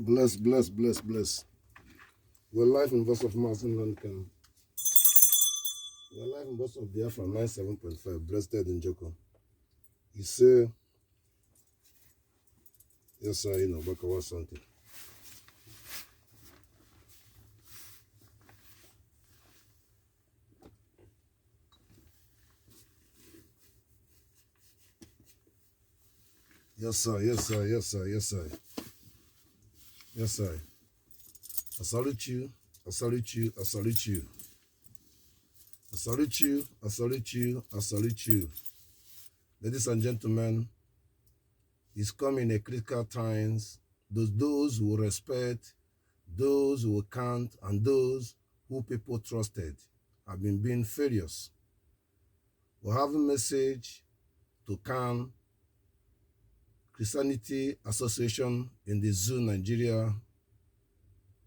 Bless. We're live in voice of Mazi Nnamdi Kanu. We're live in voice of Biafra 97.5, breasted in Joko. You say, yes, sir, you know, back about something. Yes, sir. I salute you. Ladies and gentlemen, it's coming a critical times. Those who respect, those who count, and those who people trusted have been being failures. We have a message to CAN, Christianity Association in the Zoo, Nigeria,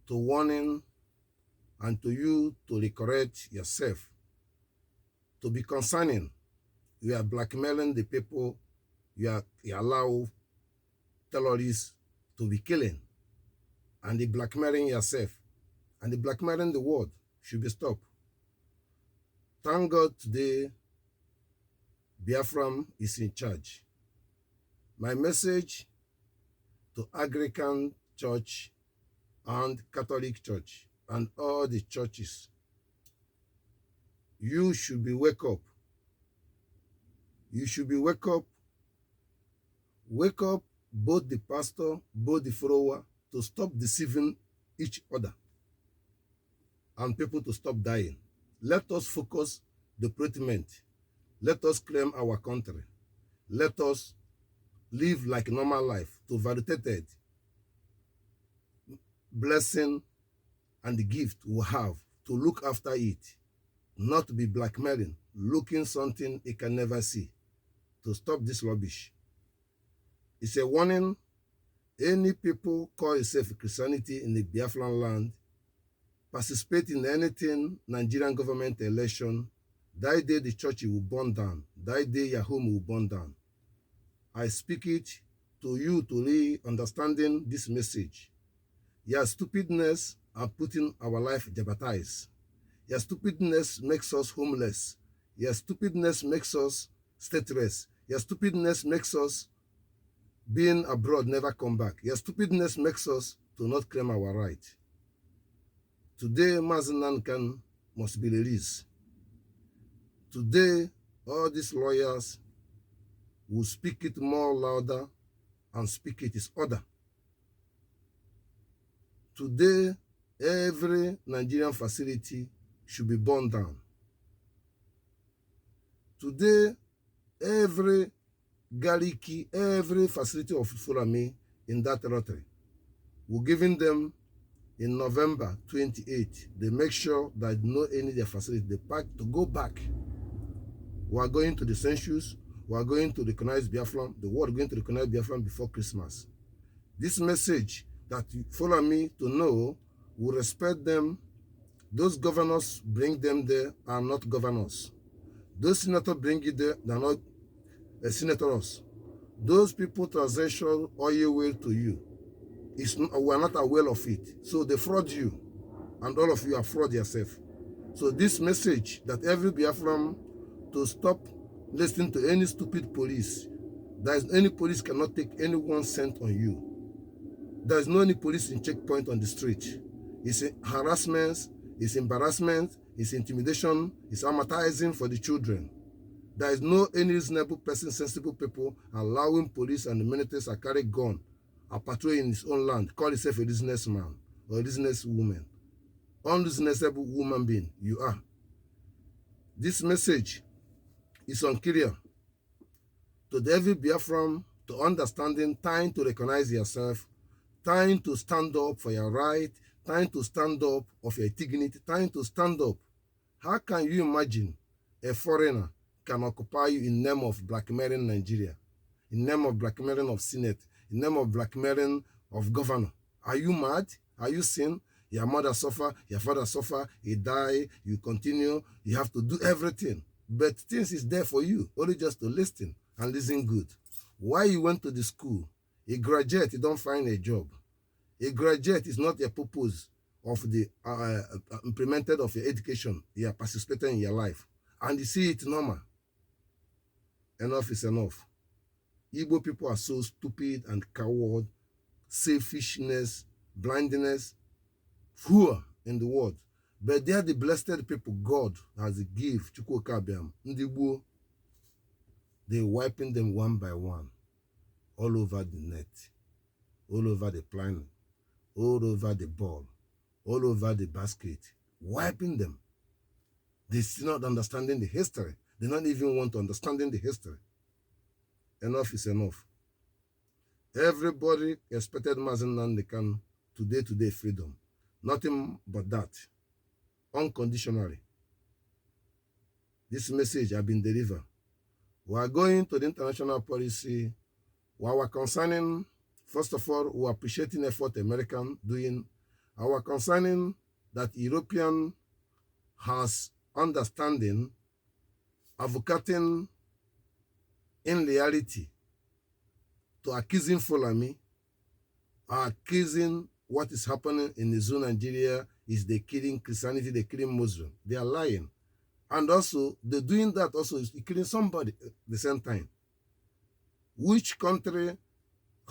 to warning and to you to recorrect yourself, to be concerning. You are blackmailing the people, you allow terrorists to be killing, and the blackmailing yourself, and the blackmailing the world should be stopped. Thank God today, Biafran is in charge. My message to Anglican Church and Catholic Church and all the churches, you should be wake up. You should be wake up. Wake up, both the pastor, both the follower, to stop deceiving each other and people to stop dying. Let us focus the treatment. Let us claim our country. Let us live like normal life to validated blessing and the gift we have to look after it, not to be blackmailing, looking something it can never see, to stop this rubbish. It's a warning. Any people call itself Christianity in the Biafran land, participate in anything Nigerian government election, that day the church will burn down, that day your home will burn down. I speak it to you to really understanding this message. Your stupidness are putting our life jeopardized. Your stupidness makes us homeless. Your stupidness makes us stateless. Your stupidness makes us being abroad, never come back. Your stupidness makes us to not claim our right. Today, Mazi Nnamdi Kanu must be released. Today, all these lawyers will speak it more louder and speak it is order. Today, every Nigerian facility should be burned down. Today, every gariki, every facility of Fulani in that territory, we're giving them in November 28th. They make sure that no any of their facility, they pack to go back. We are going to the census. We are going to recognize Biafran. The world is going to recognize Biafran before Christmas. This message that you follow me to know, will respect them. Those governors bring them there are not governors. Those senators bring it there, they are not senators. Those people transaction oil well to you. We are not aware of it. So they fraud you. And all of you are fraud yourself. So this message that every Biafran to stop listening to any stupid police. There is any police cannot take anyone's scent on you. There is no any police in checkpoint on the street. It's harassment, it's embarrassment, it's intimidation, it's traumatizing for the children. There is no any reasonable person, sensible people allowing police and the military to carry gun and patrol in his own land, call himself a businessman or a businesswoman. Unreasonable woman being, you are. This message is unclear to the every Biafran to understanding, time to recognize yourself, time to stand up for your right, time to stand up of your dignity, time to stand up. How can you imagine a foreigner can occupy you in name of blackmailing Nigeria, in name of blackmailing of Senate, in name of blackmailing of governor? Are you mad? Are you sin? Your mother suffer, your father suffer, he die, you continue, you have to do everything. But things is there for you, only just to listen and listen good. Why you went to the school, you graduate, you don't find a job. A graduate is not a purpose of the implemented of your education. You are participating in your life. And you see it normal. Enough is enough. Igbo people are so stupid and coward, selfishness, blindness, poor in the world. But they are the blessed people God has a gift. Ndigbo, they're wiping them one by one, all over the net, all over the planet, all over the ball, all over the basket, wiping them. They're still not understanding the history. They don't even want to understand the history. Enough is enough. Everybody expected Mazi Nnamdi Kanu today freedom. Nothing but that. Unconditionally. This message has been delivered. We are going to the international policy. We are concerning, first of all, we are appreciating effort American doing. Our concerning that European has understanding, advocating in reality to accusing Fulani, accusing what is happening in the zone Nigeria is they killing Christianity, they killing Muslim. They are lying. And also, they're doing that also is killing somebody at the same time. Which country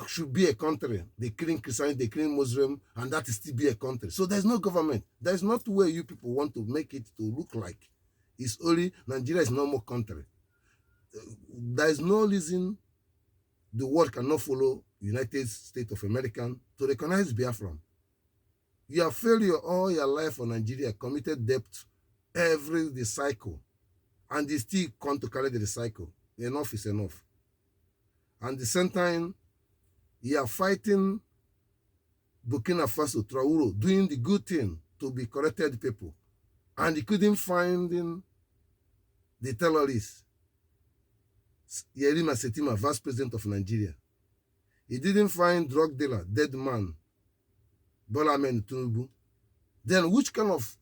should be a country? They killing Christianity, they killing Muslim, and that is still be a country. So there's no government. There's not where you people want to make it to look like. It's only Nigeria is no more country. There is no reason the world cannot follow United States of America to recognize Biafran. You have failure all your life on Nigeria, committed debt every cycle, and they still come to carry the cycle. Enough is enough. And at the same time, you are fighting Burkina Faso, Traoré, doing the good thing to be corrected people. And he couldn't find the terrorists. Yerima Setima, Vice President of Nigeria. He didn't find drug dealer, dead man, Bola Ahmed Tinubu. Then which kind of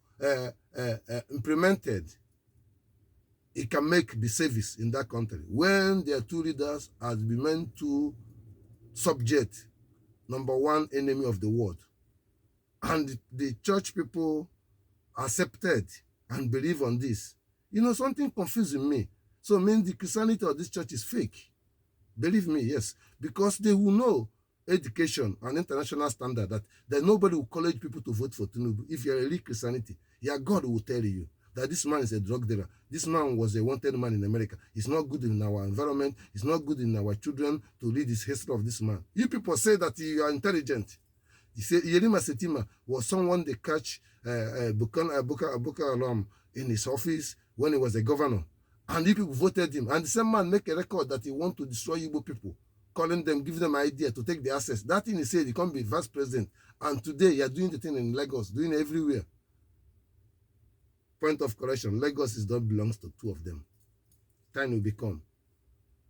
implemented it can make the service in that country when their two leaders has been meant to subject number one enemy of the world, and the church people accepted and believe on this? You know, something confusing me. So mean the Christianity of this church is fake. Believe me, yes, because they will know education and international standard that nobody will encourage people to vote for Tinubu. If you're a real Christianity, your God will tell you that this man is a drug dealer. This man was a wanted man in America. It's not good in our environment. It's not good in our children to read this history of this man. You people say that you are intelligent. You say Yerima Setima was someone they catch Boko Haram in his office when he was a governor. And you people voted him. And the same man make a record that he want to destroy Igbo people, calling them, giving them idea to take the access. That thing he said, he can't be vice president. And today, you are doing the thing in Lagos, doing it everywhere. Point of correction, Lagos is not belongs to two of them. Time will become.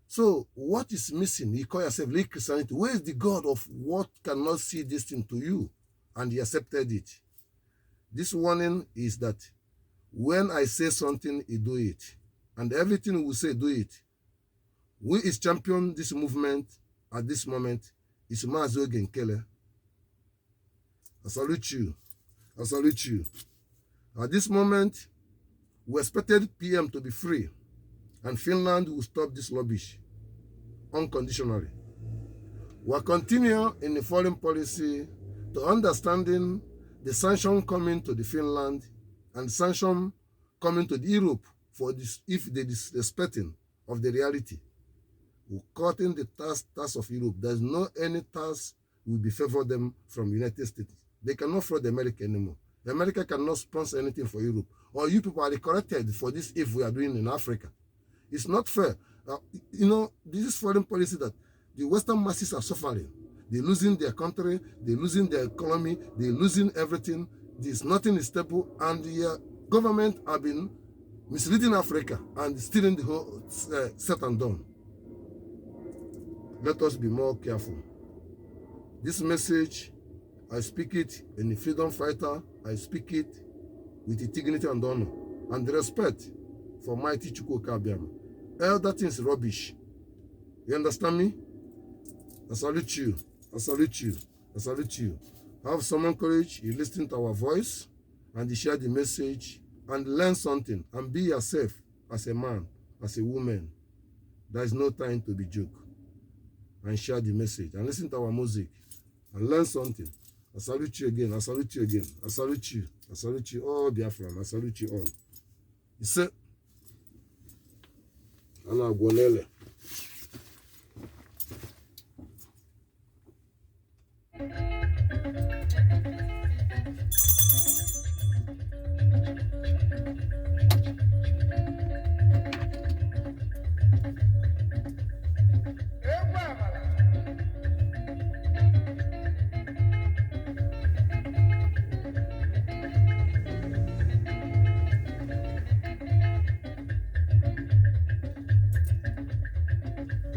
So, what is missing? You call yourself real Christianity. Where is the God of what cannot see this thing to you? And he accepted it. This warning is that when I say something, he do it. And everything we say, do it. We is champion this movement at this moment is Mazi Ogi Nkere. I salute you. I salute you. At this moment, we expected PM to be free, and Finland will stop this rubbish unconditionally. We are continuing in the foreign policy to understanding the sanction coming to the Finland and sanction coming to the Europe for this if they disrespecting of the reality. We're cutting the tax of Europe. There's no any tax will be favor them from United States. They cannot fraud America anymore. America cannot sponsor anything for Europe. Or you people are corrected for this if we are doing in Africa. It's not fair. You know, this is foreign policy that the Western masses are suffering. They're losing their country, they're losing their economy, they're losing everything. There's nothing is stable, and the government have been misleading Africa and stealing the whole set and done. Let us be more careful. This message, I speak it in the freedom fighter. I speak it with the dignity and honor and the respect for mighty Chukwu Kabiam. All that is rubbish. You understand me? I salute you. I salute you. I salute you. Have some courage, you listen to our voice, and you share the message, and learn something, and be yourself as a man, as a woman. There is no time to be joke. And share the message, and listen to our music, and learn something. I salute you again, I salute you again, I salute you. I salute you all, Biafran, I salute you all. You say, Ana Gwonele.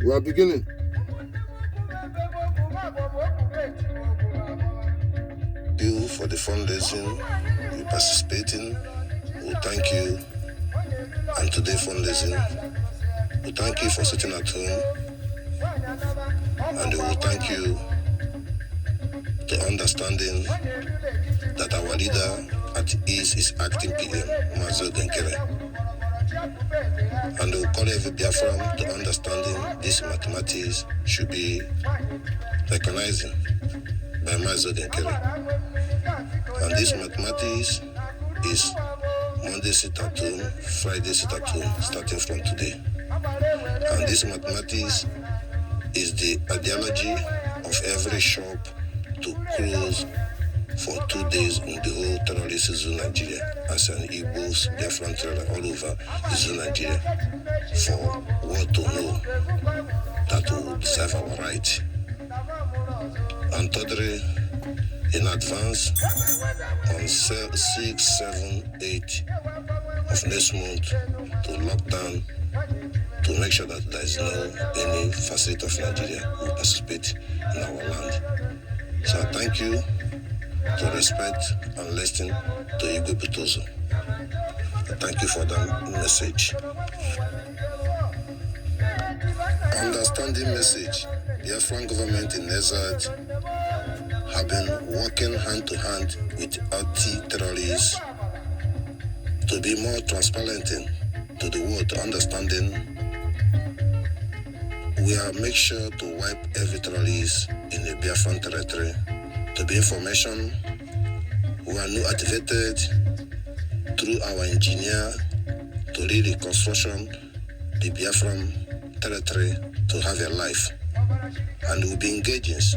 We are beginning. You for the fundraising, you participating, we thank you. And today fundraising, we thank you for sitting at home, and we will thank you to understanding that our leader at East is acting PM, Mazi Ogi Nkere. And we'll call every Biafran to understanding this mathematics should be recognizing by Mazi Ogi Nkere. And this mathematics is Monday sit at home, Friday sit at home, starting from today. And this mathematics is the ideology of every shop to close for 2 days in the whole terrorist zone Nigeria, as an Igbo's Biafran terror all over the zone Nigeria, for what to know that will deserve our right. And thirdly, in advance, on 6, 7, 8 of next month, to lock down, to make sure that there is no any facility of Nigeria who participate in our land. So I thank you to respect and listen to Igwo Betuso. Thank you for that message. Understanding message. The Biafran government in exile have been working hand to hand with anti-terrorists to be more transparent to the world, understanding. We are make sure to wipe every terrorist in the Biafran territory. To be information, we are now activated through our engineer to lead the construction, the Biafran territory to have a life. And we'll be engaged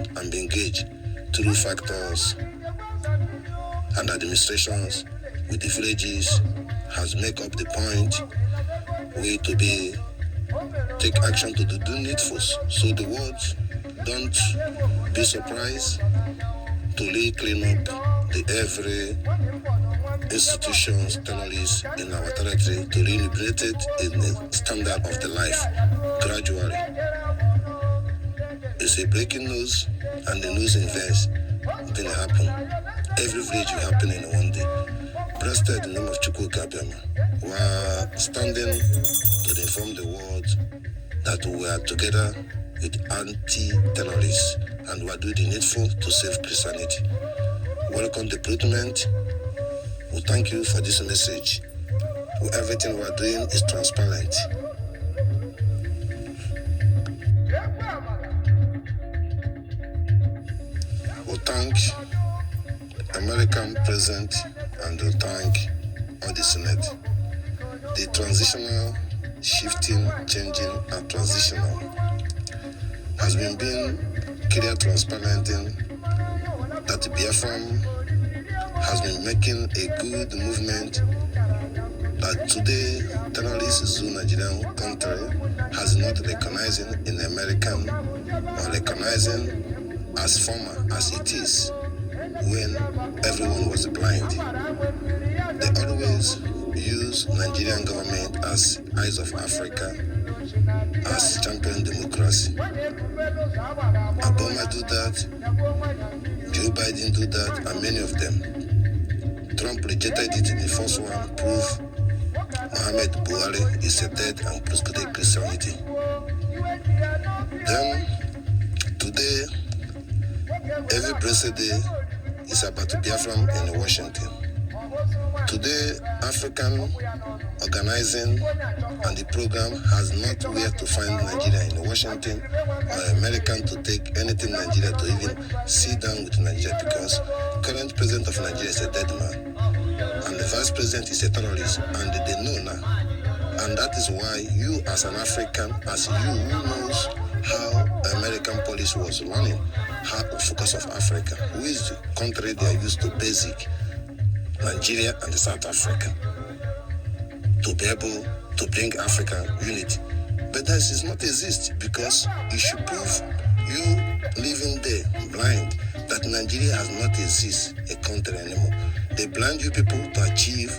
through factors and administrations with the villages has make up the point we to be take action to do needful. So the world don't be surprised to clean up the every institutions, terrorists in our territory to liberate it in the standard of the life gradually. It's a breaking news, and the news events didn't happen. Every village will happen in one day. Blessed in the name of Chukwu Kabiyama. We are standing to inform the world that we are together with anti-terrorists and we are doing the needful to save Christianity. Welcome the recruitment. We thank you for this message. Everything we are doing is transparent. We thank American President and we thank all the Senate. The transitional, shifting, changing, and transitional has been being clear, transparent that the Biafran has been making a good movement that today terrorist zone Nigerian country has not recognizing in American or recognizing as former as it is when everyone was blind. They always use Nigerian government as eyes of Africa, as champion democracy. Obama do that, Joe Biden do that, and many of them. Trump rejected it in the first one, proof Mohammed Buhari is a dead and proscribed Christianity. Then, today, every blessed day, is about Biafran in Washington. Today, African organizing and the program has not where to find Nigeria in Washington or American to take anything Nigeria to even sit down with Nigeria, because current president of Nigeria is a dead man and the vice president is a terrorist, and they know now. And that is why you as an African, as you who knows how American policy was running, how focus of Africa, who is the country they are used to basic, Nigeria and South Africa, to be able to bring African unity. But that does not exist, because it should prove you living there blind that Nigeria has not exist a country anymore. They blind you people to achieve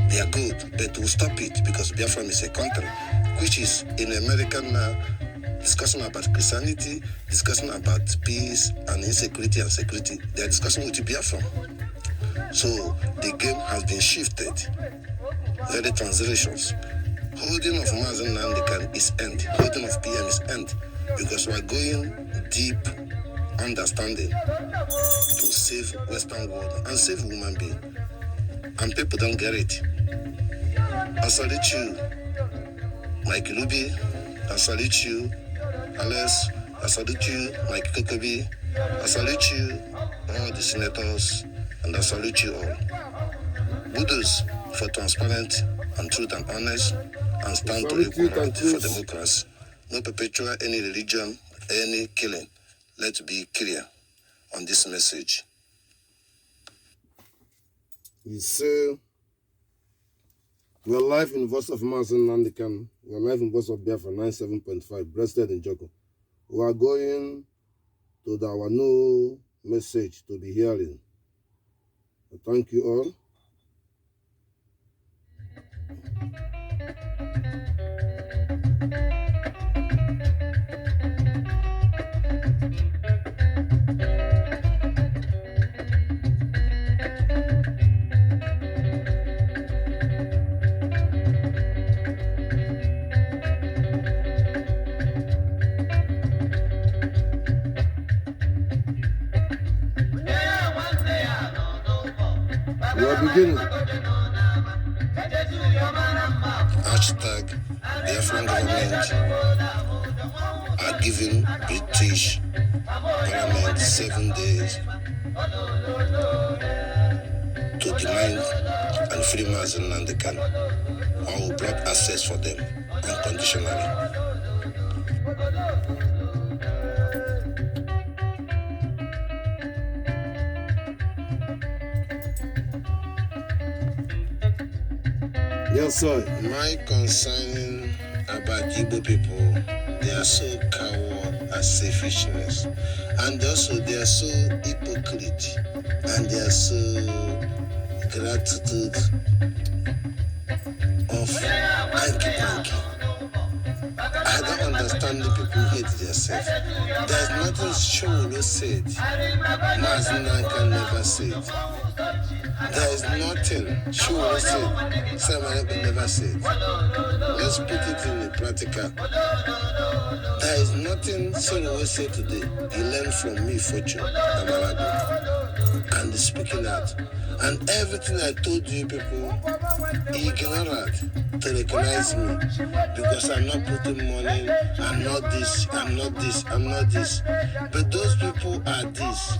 their good, but to stop it, because Biafra is a country which is in American discussing about Christianity, discussing about peace and insecurity and security. They are discussing with Biafra. So the game has been shifted. Very translations. Holding of Mazi Nnamdi Kanu is end. Holding of PM is end. Because we are going deep understanding to save Western world and save human being. And people don't get it. I salute you, Mike Luby. I salute you, Alex. I salute you, Mike Kokobi. I salute you, all the senators, and I salute you all. Buddhas for transparent and truth and honest, and stand to equality for democracy. No perpetuate any religion, any killing. Let's be clear on this message. You say, we're live in voice of Mazi Nnamdi Kanu. We're live in voice of Biafra 97.5, breasted in Joko. We are going to our new message to be hearing. Thank you all. We are beginning. Hashtag Biafran government are giving British Parliament 7 days to demand and free Mazi Nnamdi Kanu, or will block access for them unconditionally. Yes, sir. My concern about Igbo people, they are so coward and selfishness, and also they are so hypocrite, and they are so gratitude of hanky-panky. I don't understand the people who hate themselves. There's nothing Showere said, Mazi Nnamdi Kanu never said. There is nothing Showere said, Showere never said. Let's put it in the practical. There is nothing Showere said today. He learned from me, Fortune, Amarago, and speaking out. And everything I told you people, he ignored to recognize me, because I'm not putting money, I'm not this, I'm not this, I'm not this. But those people are this.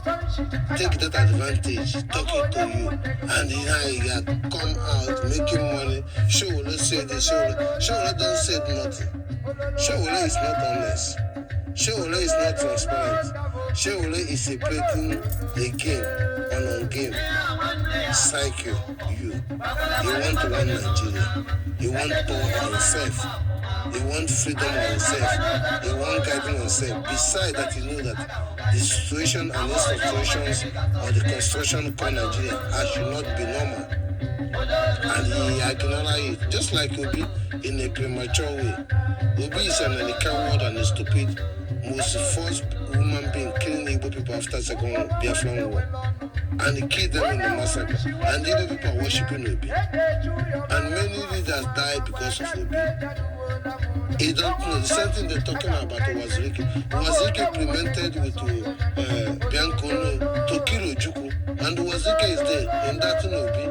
Take that advantage, talking to you, and here you come out making money. Showere say this, Showere don't say nothing. Showere is not honest. Showere is not transparent. Showere is separating a game and on game. Cycle you. You want to run Nigeria. You want power on yourself. You want freedom on yourself. You want guidance on yourself. Besides that, you know that the situation and the situations or the construction of Nigeria should not be normal. And he acknowledge it, just like Obi in a premature way. Obi is an coward and a stupid, most first human being killing Igbo people after second Biafran war. And he killed them in the massacre. And Igbo people are worshipping Obi. And many leaders died because of Obi. He don't know. The same thing they're talking about was Ricky. Implemented with Biancono to kill Ojukwu. And Wazirike is there in that Obi.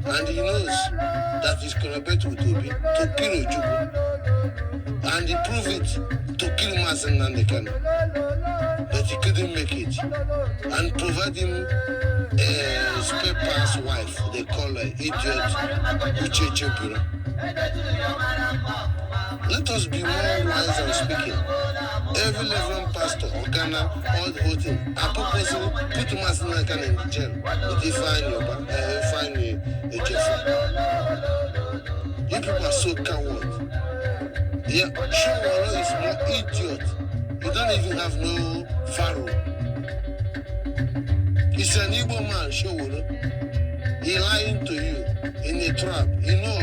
And he knows that he's collaborating with Obi to kill Ojukwu. And he proved it to kill Mazi Nnamdi Kanu. But he couldn't make it. And provide him a spare parts wife, they call her idiot Ucheche Bura. Let us be more wise and speaking. Every Reverend pastor or Ghana, all the whole thing, I purposely put Mazi Nnamdi Kanu in the jail with a Jeffrey. You people are so coward. Yeah, Showere is more idiot. You don't even have no pharaoh. He's an Igbo man, Showere. He lying to you in a trap. You know,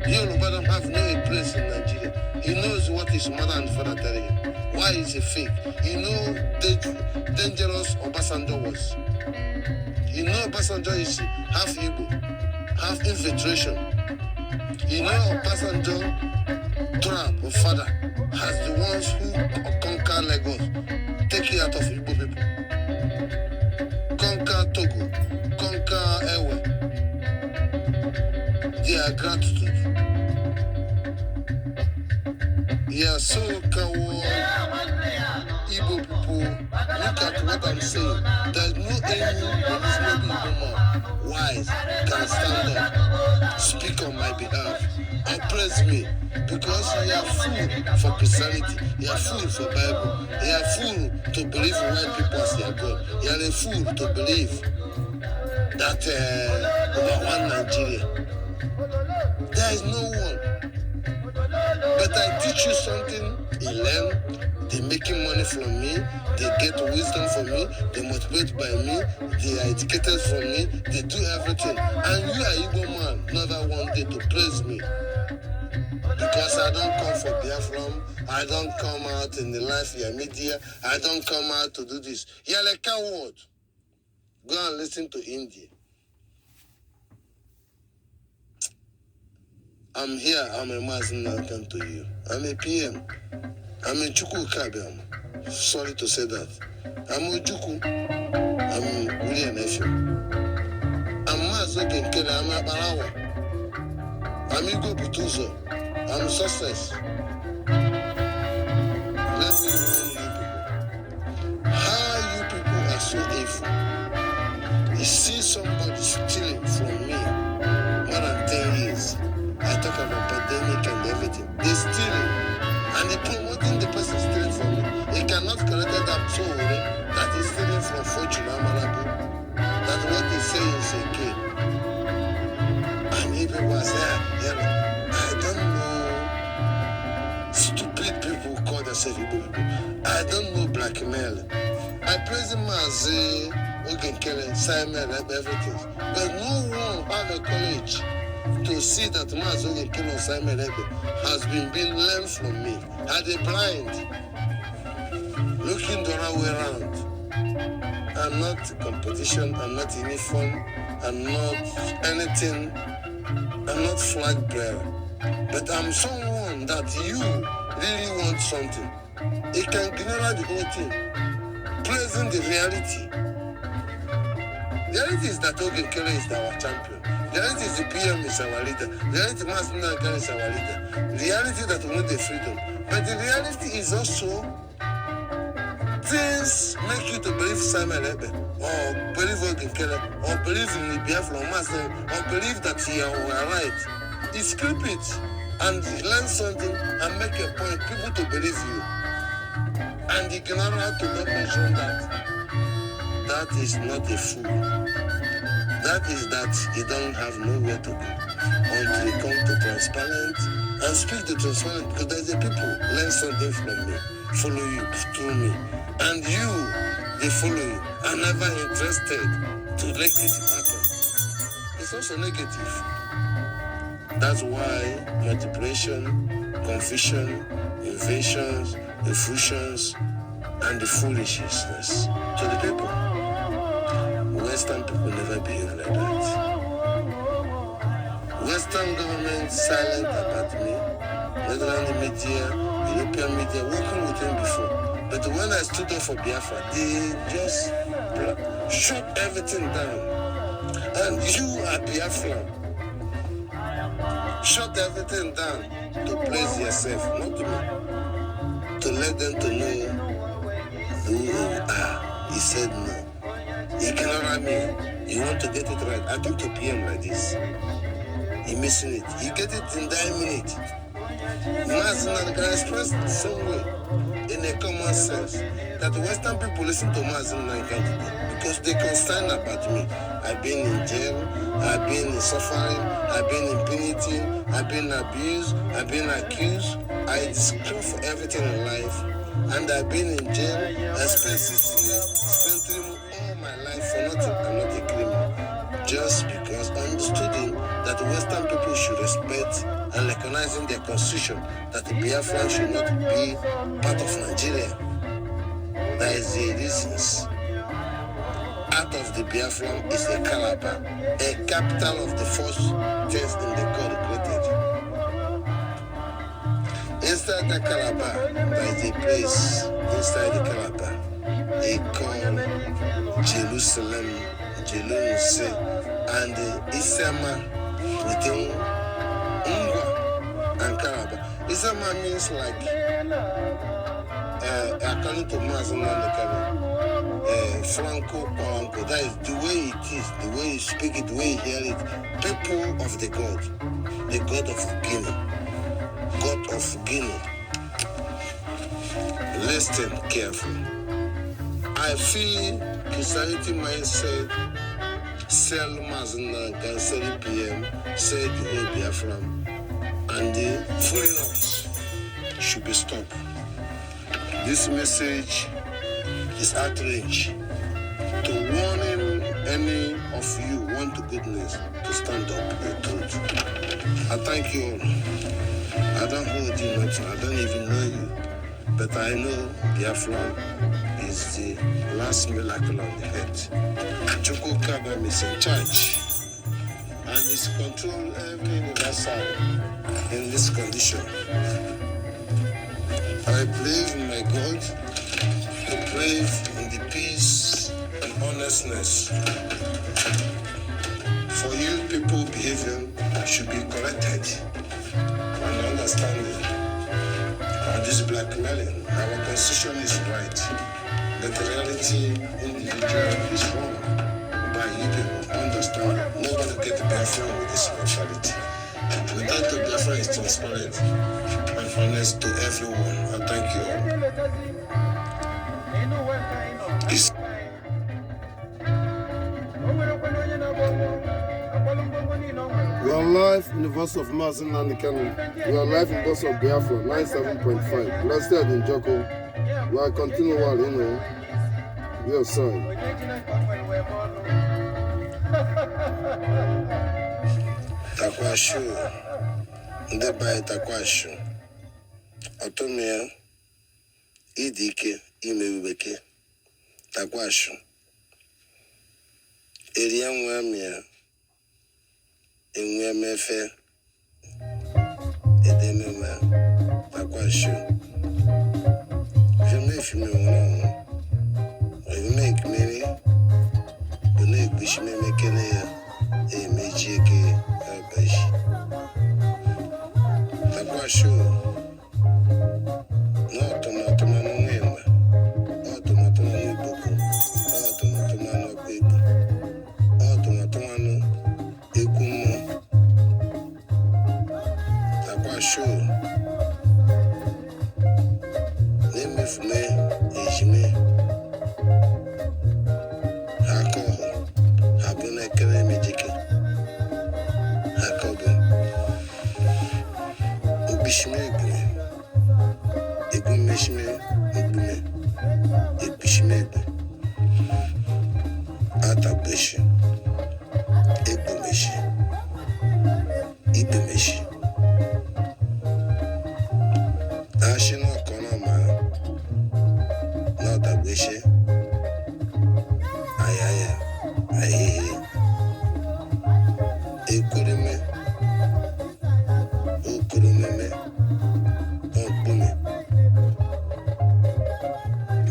Yoruba don't have no place in Nigeria. He knows what his mother and father tell him. Why is he fake? He know dangerous Obasanjo was. You know Obasanjo is half Igbo, half infiltration. You know Obasanjo trap of father has the ones who conquer Lagos, take it out of Igbo people. Conquer Togo, conquer Ewe. Their gratitude. You are so coward, Igbo people. Look at what I'm saying. There's no enemy in this noble woman wise can stand up, speak on my behalf, and praise me. Because you are fool for Christianity, you are fool for Bible, you are fool to believe in white people as their God. You are a fool to believe that over one Nigeria. There is no one. But I teach you something, you learn, they making money from me, they get wisdom from me, they motivate by me, they are educated from me, they do everything. And you are Igbo man, never one day to praise me. Because I don't come for Biafran, I don't come out in the live media, I don't come out to do this. You're like a coward. Go and listen to India. I'm here, I'm a Mazi Nnamdi Kanu to you. I'm a PM. I'm a Chukwu Kabiam. Sorry to say that. I'm a Juku. I'm William Nephew. I'm Mazi Ogi Nkere, I'm a Barawa. I'm Igwo Betuso. I'm success. Let me warn you people. How you people are so evil. You see somebody stealing from me more than 10 years. I talk about pandemic and everything. They stealing. And they promoting the person stealing from me. He cannot correct that soul that is stealing from Fortune Amalabu. That's what they say is a kid. And even was I don't know. Stupid people call themselves Igbo people. I don't know blackmail. I praise Mazi Ogi Nkere, Simon, everything. But no one have a college to see that Mazi Ogi Nkere, Simon has been learned from me. Are they blind? Looking the wrong way around. I'm not competition, I'm not uniform, I'm not anything, I'm not flag bearer. But I'm someone that you really want something. It can ignore the whole thing. Praising the reality. The reality is that Ogi Nkere is our champion. The reality is the PM is our leader. The reality Mazi Nnamdi Kanu is our leader. The reality that we want the freedom. But the reality is also things make you to believe Simon Ebe, or believe Ogi Nkere, or believe in the Biafra, or believe that you are right. You script it and learn something and make a point, people to believe you. And you cannot have to not mention that. That is not a fool. That is that you don't have nowhere to go until you come to transparent and speak the transparent, because there's a people learn something from me, follow you through me, and you, they follow you, are never interested to let it happen. It's also negative. That's why manipulation, confusion, invasions, effusions, and the foolishness to the people. Western people never behave like that. Western government silent about me. Netherlands media, European media, working with them before. But when I stood up for Biafra, they just shut everything down. And you are Biafran. Shut everything down to place yourself, not to me. To let them to know who you are. He said no. Ignore me. You want to get it right. I talk to PM like this. He missing it. You get it in that minute. Mazi Nnamdi Kanu express the same way, in a common sense, that the Western people listen to Mazi Nnamdi Kanu because they concerned about me. I've been in jail, I've been in suffering, I've been in impunity, I've been abused, I've been accused. I disclose for everything in life, and I've been in jail. I spent 6 years, spent 3 months, all my life for nothing. I'm not a criminal. Just because understanding that the Western people should respect and recognizing their constitution, that the Biafran should not be part of Nigeria. That is the reasons. Out of the Biafran is a Calabar, a capital of the first test in the God created. Inside the Calabar, there is a place inside the Calabar, they call Jerusalem, and Isama within Ngwa and Calabar. Isama means like, according to Mazi Nnamdi Kanu, Franco. That is the way it is, the way you speak it, the way you hear it. People of the God of Guinea. God of Guinea. Listen carefully. I feel Christianity mindset, sell Mazi Nnamdi Kanu, sell PM, sell the whole Biafran, and the foreigners should be stopped. This message is outrage to warning any of you want to goodness to stand up for the truth. I thank you all. I don't hold you nothing. I don't even know you. But I know Biafran is the last miracle on the earth. Chukwu Kabam is in charge and is control every universal in this condition. I believe in my God, I believe in the peace and honestness. For you people, behavior should be corrected and understanding. This blackmailing, our constitution is right, but the reality individual is wrong. By you people, understand, nobody get the Biafran with this mentality. Without the Biafran is transparent and honest to everyone. I thank you all. We are live in the voice of Mazi Nnamdi Kanu. We are live in the voice of Biafra, 97.5. Blessed in Joko. We are continual, your son. Takwashu. Ndebai Takwashu. Otomia. Idike. Imeweke. Takwashu. Eriamwamia. Enwemefe edemema Takwashu. Je me fume mon je make me donner que me mekene et métier que abashi Takwashu no tomato manonema tomato manu boko tomato manu beko tomato manu ekumo Takwashu neme fume ejime hako habune kene mejike hakobe ubishime egumeshime ubume ebishime atabeshi ebumeshi ibemeshi Ashino Konoma, no Aye, Ekurime, Ukurumeme, Okume.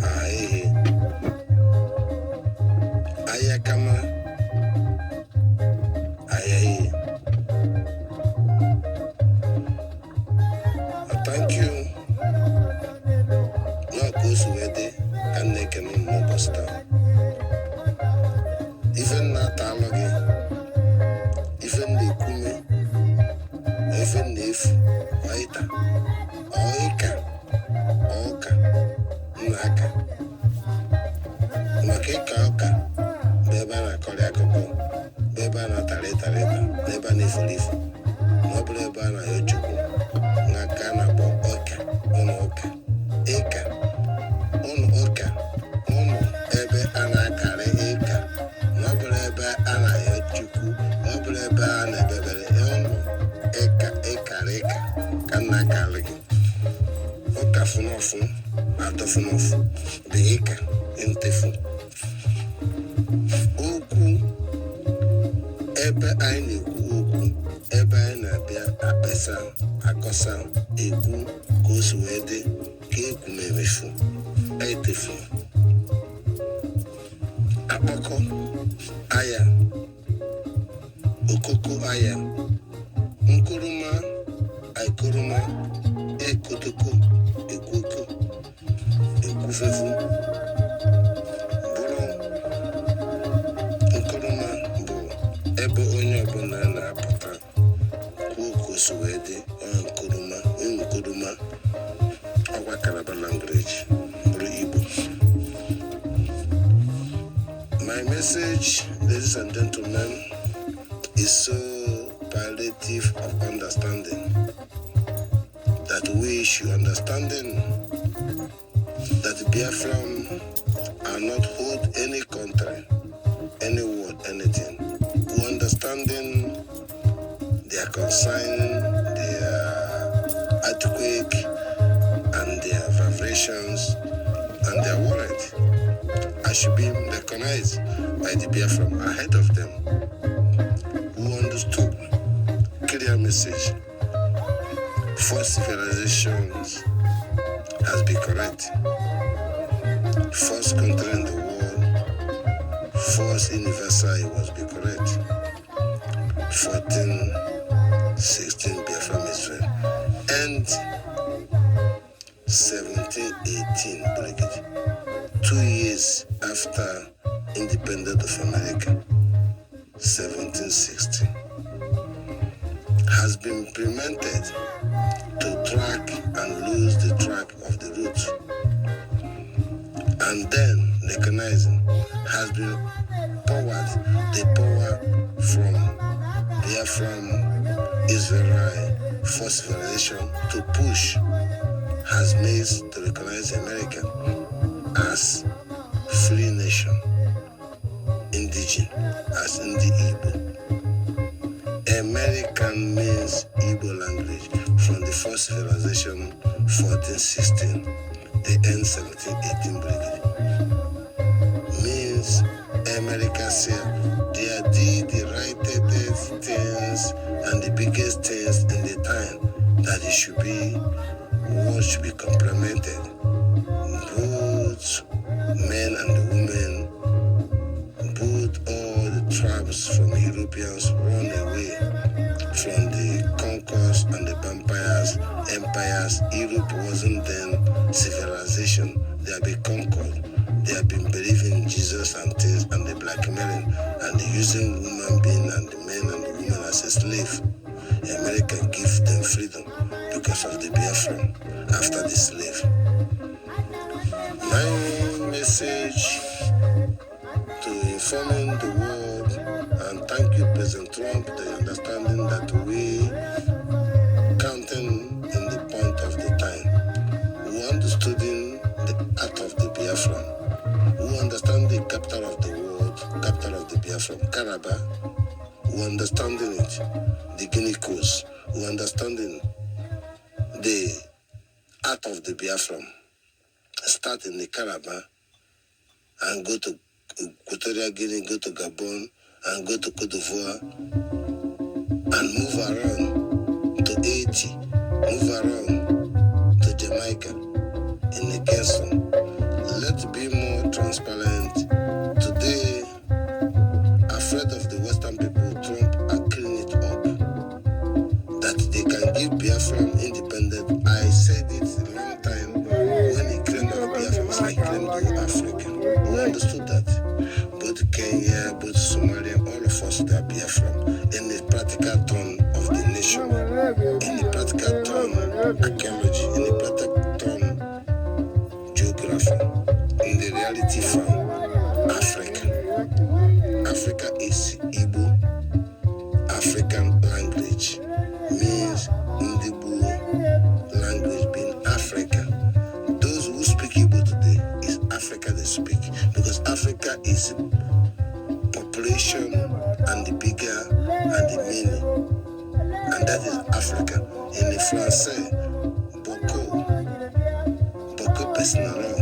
Aye, Ayakama. Aye. Thank you. No goes with it, and they can no buster. Even not Tamagi, even the Kume, even if Waita, Oika, Oka, Naka, Makeka Oka, Bebana Koreakoko, Bebana Tareta, Bebani Fulifu, Nobrebana Yochuku, Nakana Bo Oka, Onoka, Eka, Onoka, Ono Ebe Anakare Eka. Nobrebe ana yochuku, nobrebe ana bebere ono, eka, kana kaligi. Oka funofu, atofunofu, be eka, intefu. Oku, ebe aini oku, ebe aina bia apesa, akosa, eku, kosuwede, keku memefu, eitefu. Apoko. Aya, Okoko Aya, Nkuruma, Aikuruma, Ekotoko, Ekoko, Ekufefu, Buru, Nkuruma, Bu, Ebo Onye Bona na Apota, Kuko Suwede, Nkuruma, Awa Calabar language, Buru Igbo. My message, ladies and gentlemen, is so palliative of understanding that we should understanding that the Biafran are not hold any country, any word, anything. We understanding their concern, their earthquake, and their vibrations, and their warrant. I should be recognized by the Biafran ahead of them, who understood clear message. First civilizations has been correct. First country in the world, first universal was be correct. 1416 Biafra Israel and 1718 Brigade. 2 years after independence of America, 1760, has been implemented to track and lose the track of the route, and then recognizing has been powered the power from Biafran Israel first civilization to push has made to recognize America as free nation, indigenous, as in the Igbo. American means Igbo language from the first civilization 1416, the end 1718 brigade. Means America said they did the right things and the biggest things in the time that it should be, what should be complemented. Both men and the women, both all the tribes from Europeans run away from the conquest and the empires. Europe wasn't then civilization. They have been conquered. They have been believing in Jesus and things and the blackmailing and the using human being and the men and the women as a slave. America give them freedom because of the Biafran after the slave. My message to informing the world, and thank you President Trump, the understanding that we counting in the point of the time. We understood the art of the Biafran. We understand the capital of the world, capital of the Biafran, Calabar. We understanding it, the Guinea Coast. We understanding the art of the Biafran. Start in the Calabar and go to Equatorial Guinea, go to Gabon, and go to Cote d'Ivoire, and move around to Haiti, move around to Jamaica, in the Kingston. Let's be more transparent. Today, afraid of the Western people, Trump are cleaning it up. That they can give Biafran independent. I said it a long time when he claimed that Biafran was like claimed to be African. We understood that. Both Kenya, both Somalia, all of us they are Biafran. In the practical tone of the nation, in the practical tone archaeology, in the practical tone geography, in the reality from Africa. Africa is Igbo. African language means Igbo language being Africa. Those who speak Igbo today is Africa they speak, because Africa is population and the bigger and the many, and that is Africa. In the Francais, beaucoup personnellement,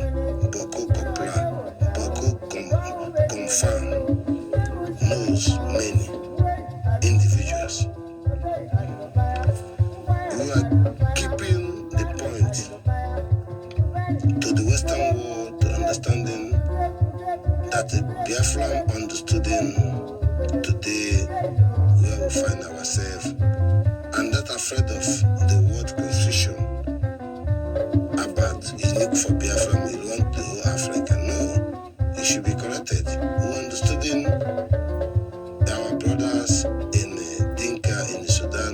beaucoup popular, beaucoup confirm knows many individuals. We are keeping the point to the Western world to understanding that the Biafran understanding today where we find ourselves, and not afraid of the word confusion about is unique for Biafran, we want the whole Africa. No, it should be corrected. We understanding our brothers in Dinka, in Sudan,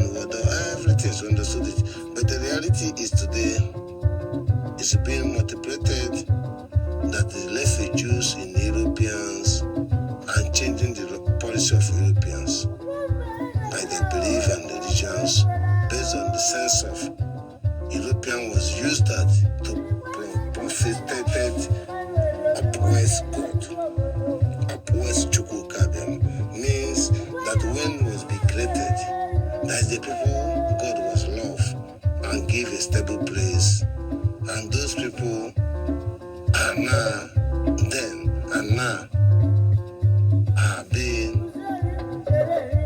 everything is understood it. But the reality is today, it's being multiplied that the refugees in Europeans and changing the policy of Europeans by their belief and religions based on the sense of European was used that to profitated upwards God, upwards Chukwukabem, means that when was be created, that the people God was love and give a stable place, and those people are now then and now are being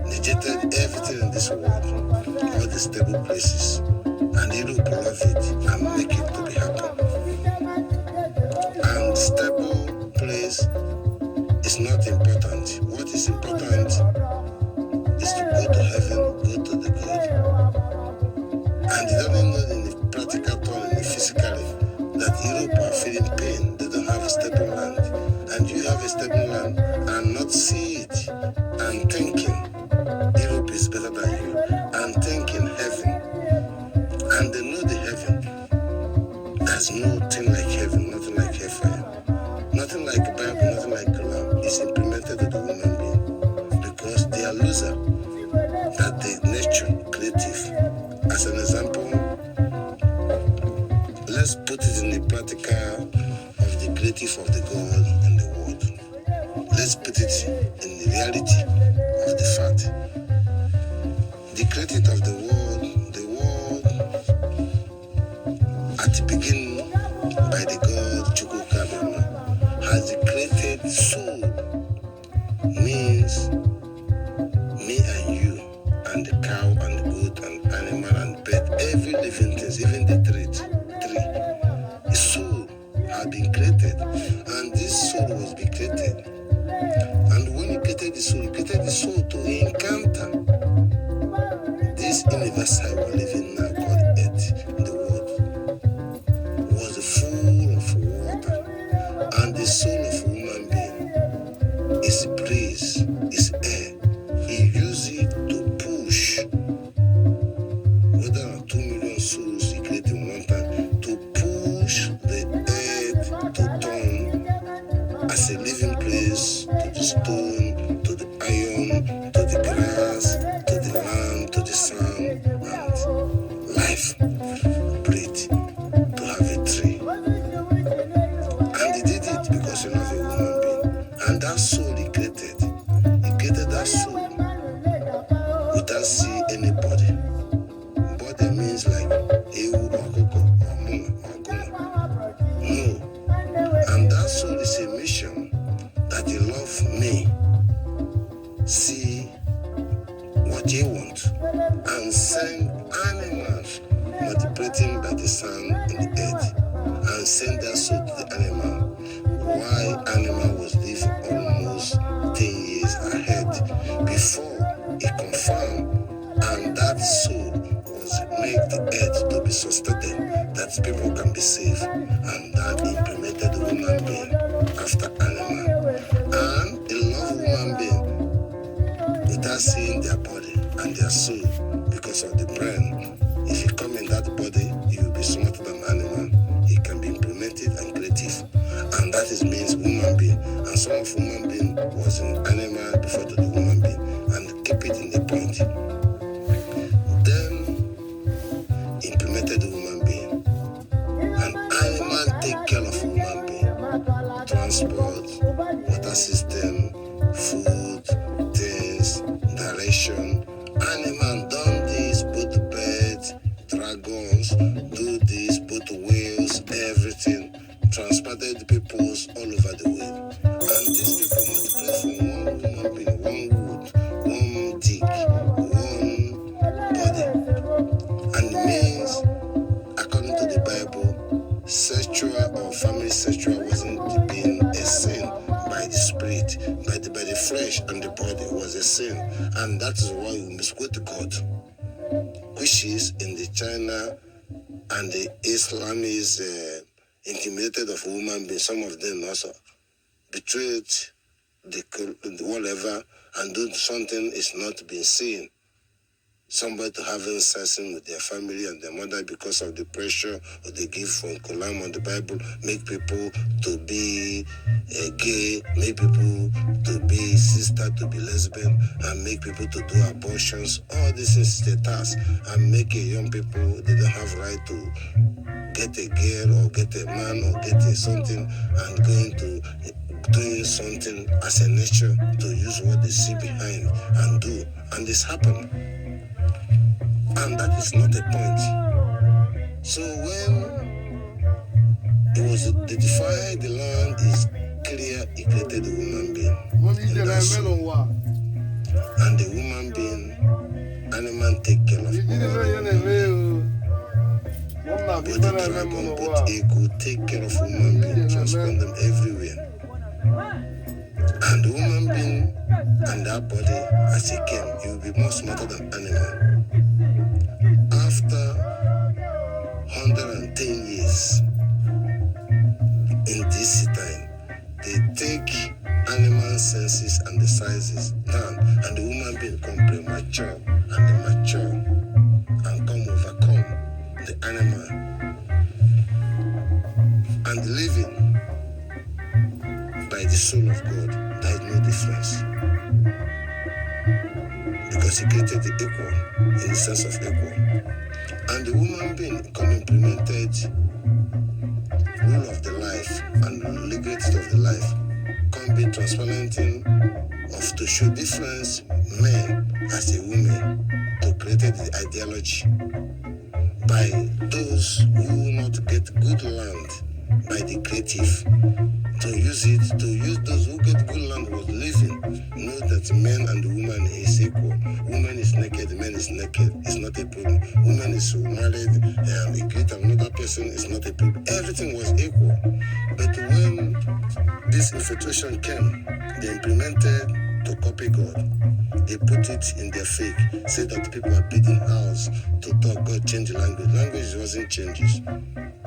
negated everything in this world, all the stable places, and Europe love it and make it to be happen. And stable place is not important. What is important is to go to heaven, go to the God. And they don't know in the practical term, in the physically, that Europe are feeling pain. They don't have a stable land. And you have a stable land and not see it and thinking Europe is better than you and thinking heaven. And they know the heaven. There's nothing like heaven, nothing like hellfire. Nothing like Bible, nothing like Quran is implemented to the human being, because they are loser that the nature creative. As an example, let's put it in the practical of the creative of the God in the world. Let's put it in the reality of the fact. The creative of the world at the beginning by the God Chukwukabem has created soul, means me and you and the cow and the goat and animal and bird, every living thing, even the tree. The soul had been created, and this soul was be created. And when he created the soul to encounter this universal we're living now called Earth, the world was full of water, and the soul of a human being is breeze, is air. He used it to push, whether 2 million souls he created in one time, to push the earth to turn as a living place, to the stone, to the iron, to the see what he wants and send animals multiplicating by the sun in the earth and send their soul to the animal. Why animal was living almost 10 years ahead before he confirmed, and that soul was make the earth to be sustained, that people can be saved, and that implemented the human being after animal. And he loved human being without seeing their body and their soul because of the brain. If you come in that body, you will be smarter than animal. It can be implemented and creative. And that is means human being. And some of human being was an animal before to the human being. And keep it in the point. Then implemented the human being. An animal take care of human being. Transport, water system, food, things, direction. Animal done this, both birds, dragons, do this, both whales, everything. Transported peoples all over the world. And these people multiply from one human being, one wood, one dick, one body. And it means, according to the Bible, sexual or family sexual wasn't being a sin by the spirit, by the flesh and the body was a sin. And that is why we misquote God, which is in the China and the Islam is intimidated of human beings. Some of them also betrayed the whatever and do something is not being seen. Somebody to having sex with their family and their mother because of the pressure or they give from Quran on the Bible, make people to be gay, make people to be sister, to be lesbian, and make people to do abortions. All this is the task, and make young people, they don't have right to get a girl or get a man or get a something and going to doing something as a nature to use what they see behind and do. And this happened. And that is not a point. So when it was they define the land is clear, he created the human being. And the human being, animal take care of human. Both the dragon, both eagle take care of human being, transport them everywhere. And the human being and that body, as he came, he will be more smarter than animal. After 110 years in this time, they take animal senses and the sizes down, and the human being come premature and they mature and come overcome the animal. And living by the soul of God, there is no difference. Because he created the equal, in the sense of equal. And the human being come implemented rule of the life and liberate of the life, come be transparenting of to show difference men as a woman to create the ideology by those who not get good land by the creative to use it, to use those who get good land was living, know that men and woman is equal. Woman is naked, man is naked, it's not a problem. Woman is married, he greet another person, it's not a problem. Everything was equal. But when this infiltration came, they implemented to copy God. They put it in their fake, say that people are building house to talk, God change the language. Language wasn't changes.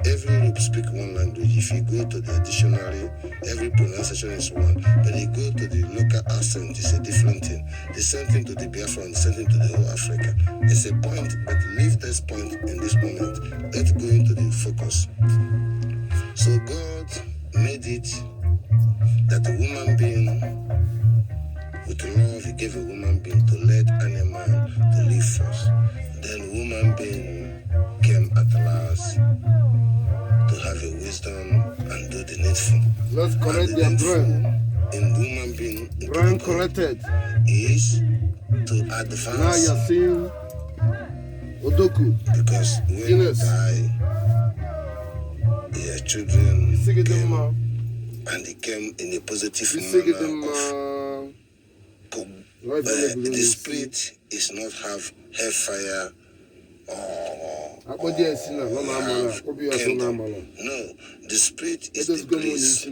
Every group speak one language. If you go to the dictionary, every pronunciation is one. But you go to the local accent, it's a different thing. The same thing to the Biafran, the same thing to the whole Africa. It's a point, but leave this point in this moment. Let's go into the focus. So God made it that a human being, with love, he gave a human being to let animal to live first. Then human being came at last to have a wisdom and do the needful. Let's correct their brain. In human being, Brain corrected. Is to advance. Now you're seeing Odoku. Because when you die, your children came, and they came in a positive manner of the spirit is not have hellfire or kingdom. No, the spirit is the bliss.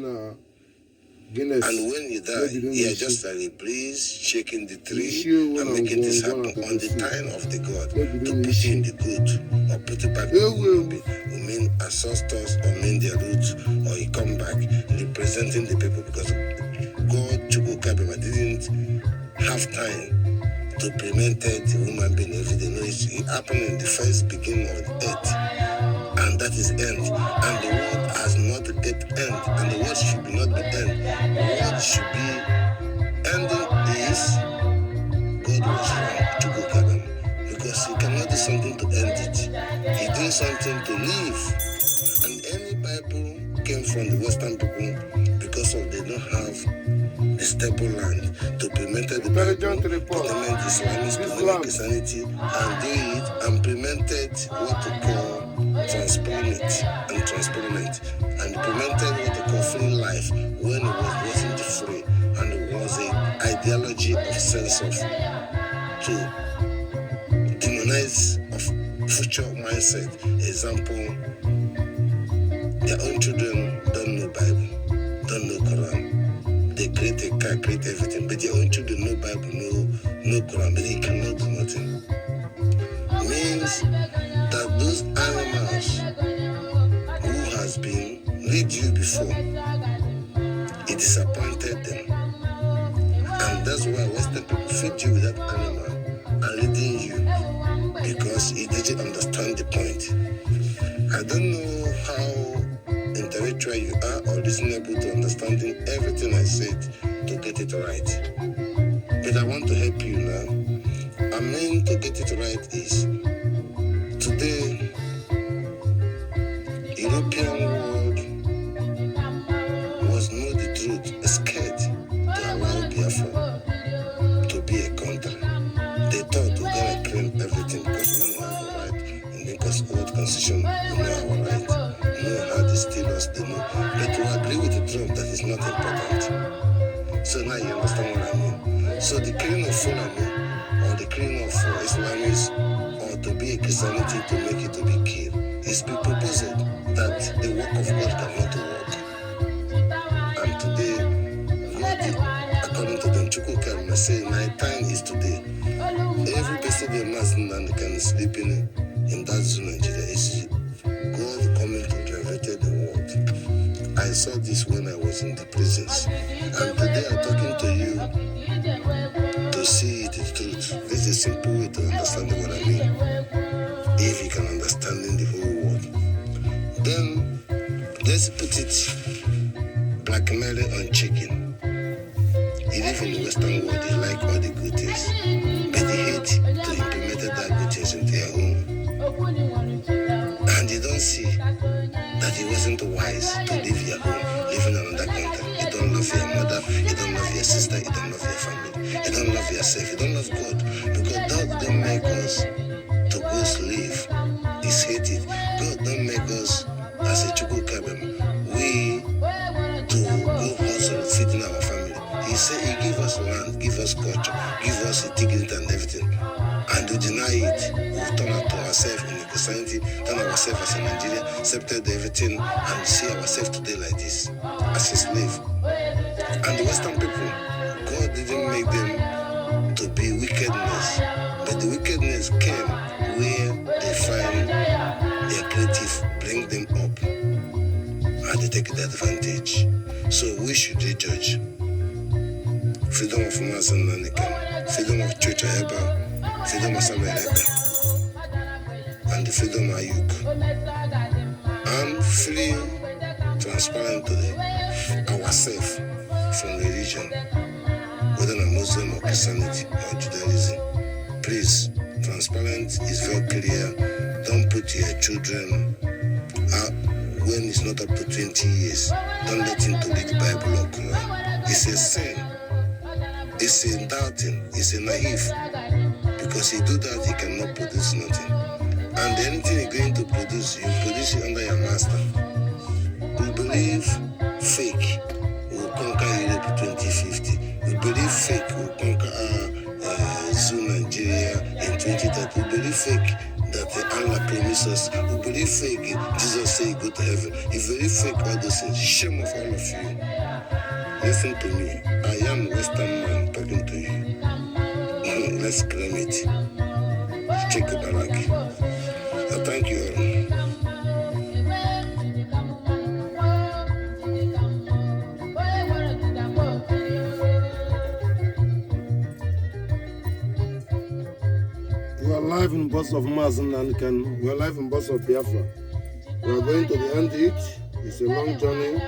And when you die, you are just like a breeze shaking the tree and making this happen on the time of the God to put in the good or put it back to the who mean ancestors or mean their roots, or he come back representing the people, because God Chukwu didn't have time to premeditate the human being every day. No, it happened in the first beginning of the earth, and that is end. And the world has not get end, and the world should be not be end. What should be ending is God was wrong to go Kabam, because he cannot do something to end it. He did something to live. And any Bible came from the Western people because of they don't have the stable land to implement the Bible, implement Islamism, implement Christianity, and do it, and implemented what to call transparent and transparent, and implemented what they call free life when it wasn't free, and it was an ideology of sense of to demonize of future mindset. Example, their own children don't know Bible, don't know Quran. They create a car, create everything, but their own children know Bible, no Quran, but they cannot do nothing. Means that those animals who has been lead you before, it disappointed them. And that's why Western people feed you with that animal and leading you, because it didn't understand the point. I don't know how intellectual you are or reasonable to understanding everything I said to get it right. But I want to help you now. I mean, to get it right is today, European world was know the truth, scared to allow Biafra to be a country. They thought we're gonna claim everything because we don't have a right, and because old constitution we know our right, know how they steal us, they know. But to agree with the Trump, that is not important. So now you understand what I mean. So the killing of Fulani or the killing of Islamists or to be a Christianity to make it to be killed is be proposed that the work of God cannot work. And today, God, according to them, Chukwu Kalma say, my time is today. Every person they Mazi Nnamdi Kanu sleeping in that zone, Nigeria, is God coming to liberate the world. I saw this when I was in the prisons, and today I'm talking to you to see the truth. This is a simple way to understand what I mean. If you can understand in the whole world, then let's put it blackmailing on chicken. You live in the Western world, they like all the good things, but they hate to implement that good things into their home. And they don't see that it wasn't wise to leave your home, live in another country. You don't love your mother, you don't love your sister, you don't love your family, you don't love yourself, you don't love God, because God don't make us to go slave. It's hated. God don't make us as a Chukwu Kabem. We to go hustle, feeding our family. He said he give us land, give us culture, give us dignity and everything. And we deny it. We turn out to ourselves in the Christianity, turn ourselves as a Nigerian, accepted everything, and see ourselves today like this, as a slave. And the Western people, God didn't make them to be wickedness, but the wickedness came where they find their creative, bring them up, and they take the advantage. So we should judge. Freedom of Mazi Nnamdi Kanu, freedom of Church Eba, freedom of Samuel Eba, and the freedom of Ayuk. And free, transparent to ourselves from religion, whether a Muslim or Christianity or Judaism. Please, transparent is very clear. Don't put your children out when it's not up to 20 years. Don't let him to read the Bible or Quran. It's a sin. It's a doubting. It's a naive. Because he do that, he cannot produce nothing. And anything he's going to produce, you produce it under your master. We believe fake will conquer Europe 2050. We believe fake will conquer Zoo Nigeria in 2030. We believe fake that Allah promised us. We believe fake Jesus said he go to heaven. If you believe fake all those things, shame of all of you. Listen to me. I am Western man talking to you. Let's claim it. Check the barak. Thank you all. We are live in bus of Mazi Nnamdi Kanu. We are live in bus of Biafra. We are going to the end it. It's a long journey.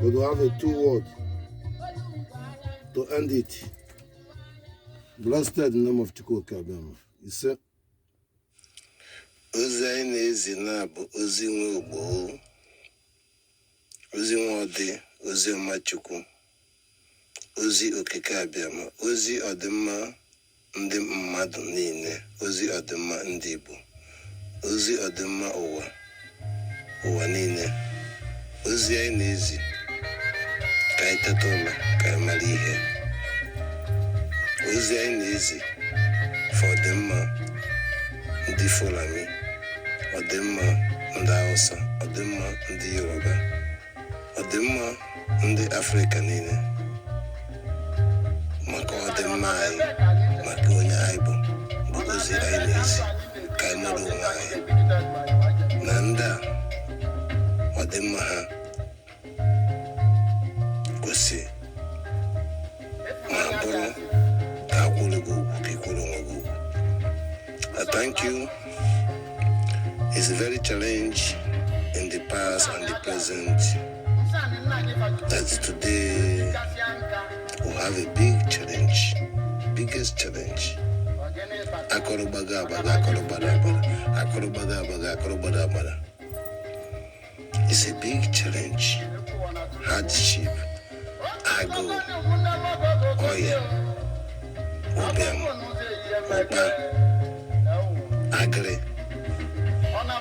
But we have a 2 words to end it. Blessed in the name of Chukwu Kabiyama. He said, ozi anyị na-ezi na bụ ozi nwe Igbo, ozi nwe ọdị, ozi ọma Chukwu, ozi okike abịama, ozi ọdịmma ndị mmadụ niile, ozi ọdịmma ndị Igbo, ozi ọdịmma ụwa niile, ozi anyị na-ezi ka anyị teta ụla ka anyị mara ihe, ozi anyị na-ezi fa ọdịmma ndị Fulani, ọdịmma ndị Hausa, ọdịmma ndị Yoruba, ọdịmma ndị Afrịka niile, maka ọdịmma anyị, maka onye anyị bụ ozi anyị na-ezi ka anyị mara onwe anyị na ndị a ọdịmma ha kwesị ma bụrụ ka akwụrụ gị ugwu ka ịkwụrụ onwe gị ugwu. I thank you. It's a very challenge in the past and the present that today we have a big challenge, biggest challenge. It's a big challenge, hardship, ago, oya, ober, agri,